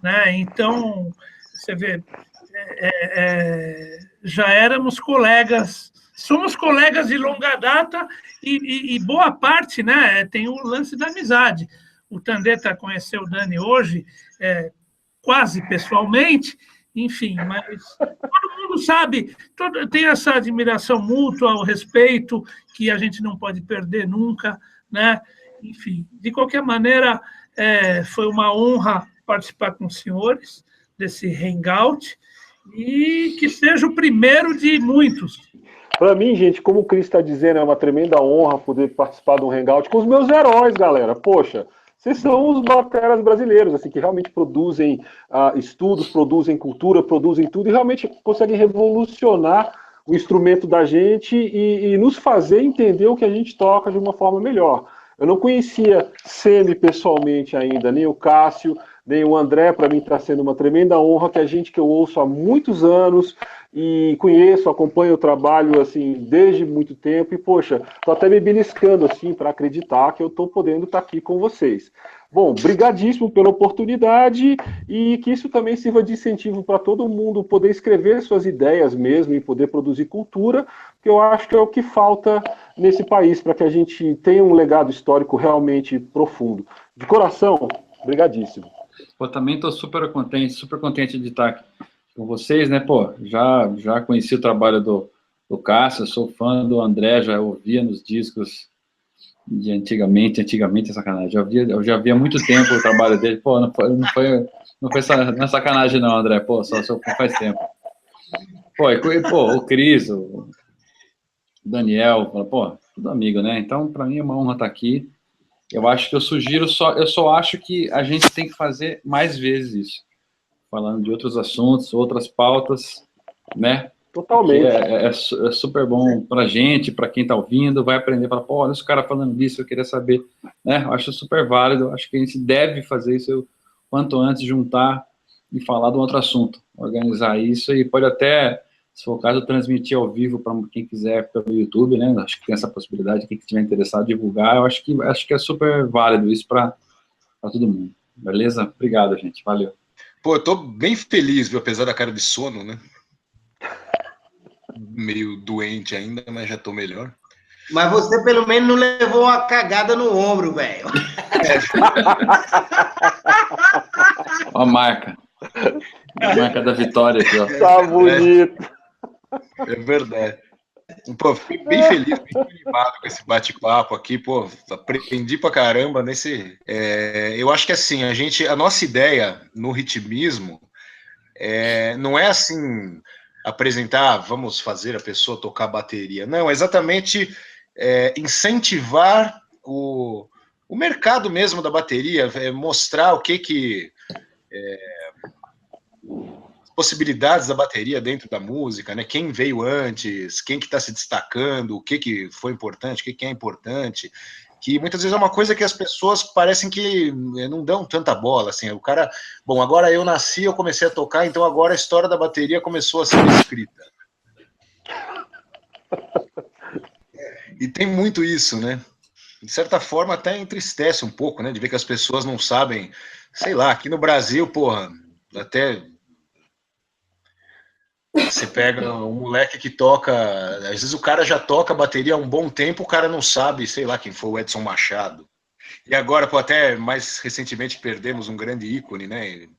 né? Então, você vê, já éramos colegas, somos colegas de longa data e boa parte, né? Tem o lance da amizade. O Tandeta conheceu o Dani hoje, quase pessoalmente, enfim, mas todo mundo sabe, tem essa admiração mútua, o respeito, que a gente não pode perder nunca, né? Enfim, de qualquer maneira, foi uma honra participar com os senhores desse hangout e que seja o primeiro de muitos. Para mim, gente, como o Cris está dizendo, é uma tremenda honra poder participar de um hangout com os meus heróis, galera. Poxa, vocês são os bateras brasileiros, assim, que realmente produzem estudos, produzem cultura, produzem tudo e realmente conseguem revolucionar o instrumento da gente e nos fazer entender o que a gente toca de uma forma melhor. Eu não conhecia Semi pessoalmente ainda, nem o Cássio, nem o André. Para mim está sendo uma tremenda honra, que eu ouço há muitos anos e conheço, acompanho o trabalho assim desde muito tempo e, poxa, estou até me beliscando assim para acreditar que eu estou podendo estar aqui com vocês. Bom, brigadíssimo pela oportunidade e que isso também sirva de incentivo para todo mundo poder escrever suas ideias mesmo e poder produzir cultura, que eu acho que é o que falta nesse país para que a gente tenha um legado histórico realmente profundo. De coração, brigadíssimo. Pô, também estou super contente de estar aqui com vocês, né? Pô, já conheci o trabalho do Cássio, sou fã do André, já ouvia nos discos de antigamente é sacanagem, eu já via há muito tempo o trabalho dele. Pô, não é sacanagem não, André, pô, só faz tempo. Pô, o Cris, o Daniel, pô, tudo amigo, né? Então, para mim é uma honra estar aqui. Eu acho que eu só acho que a gente tem que fazer mais vezes isso, falando de outros assuntos, outras pautas, né? Totalmente. É super bom pra gente, para quem tá ouvindo, vai aprender, fala, pô, olha os caras falando disso, eu queria saber, né? Eu acho super válido, acho que a gente deve fazer isso quanto antes, juntar e falar de um outro assunto, organizar isso e pode até, se for o caso, transmitir ao vivo para quem quiser pelo YouTube, né? Acho que tem essa possibilidade, quem estiver interessado em divulgar, eu acho que é super válido isso para todo mundo. Beleza? Obrigado, gente. Valeu. Pô, eu tô bem feliz, viu? Apesar da cara de sono, né? Meio doente ainda, mas já tô melhor. Mas você, pelo menos, não levou uma cagada no ombro, velho. Ó a marca. A marca da vitória aqui, ó. Tá bonito. É verdade. Pô, fiquei bem feliz, bem animado com esse bate-papo aqui, pô, aprendi pra caramba nesse... eu acho que assim, a nossa ideia no ritmismo não é assim, apresentar, vamos fazer a pessoa tocar bateria, não, é exatamente incentivar o mercado mesmo da bateria, mostrar o que possibilidades da bateria dentro da música, né? Quem veio antes, quem que está se destacando, o que foi importante, o que é importante, que muitas vezes é uma coisa que as pessoas parecem que não dão tanta bola, assim, o cara, bom, agora eu nasci, eu comecei a tocar, então agora a história da bateria começou a ser escrita. E tem muito isso, né? De certa forma até entristece um pouco, né? De ver que as pessoas não sabem, sei lá, aqui no Brasil, porra, até... Você pega um moleque que toca, às vezes o cara já toca bateria há um bom tempo, o cara não sabe, sei lá quem foi o Edson Machado. E agora, pô, até mais recentemente perdemos um grande ícone, né?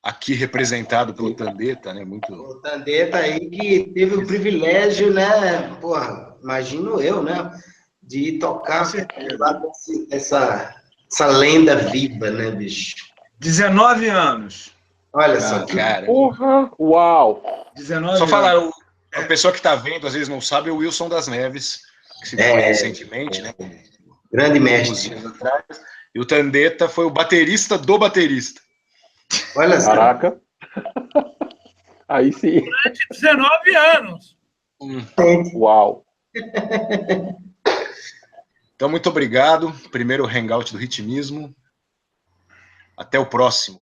Aqui representado pelo Tandeta, né? Muito... O Tandeta aí que teve o privilégio, né? Porra, imagino eu, né? De tocar essa lenda viva, né, bicho? 19 anos. Olha só. Cara. Porra! Uau! 19 Só falar, anos. a pessoa que está vendo, às vezes não sabe, é o Wilson das Neves, que se foi recentemente, né? Grande Alguns mestre. dias atrás. E o Tandeta foi o baterista do baterista. Olha só. Caraca! Aí sim. Durante 19 anos. Uau! Então, muito obrigado. Primeiro hangout do Ritmismo. Até o próximo.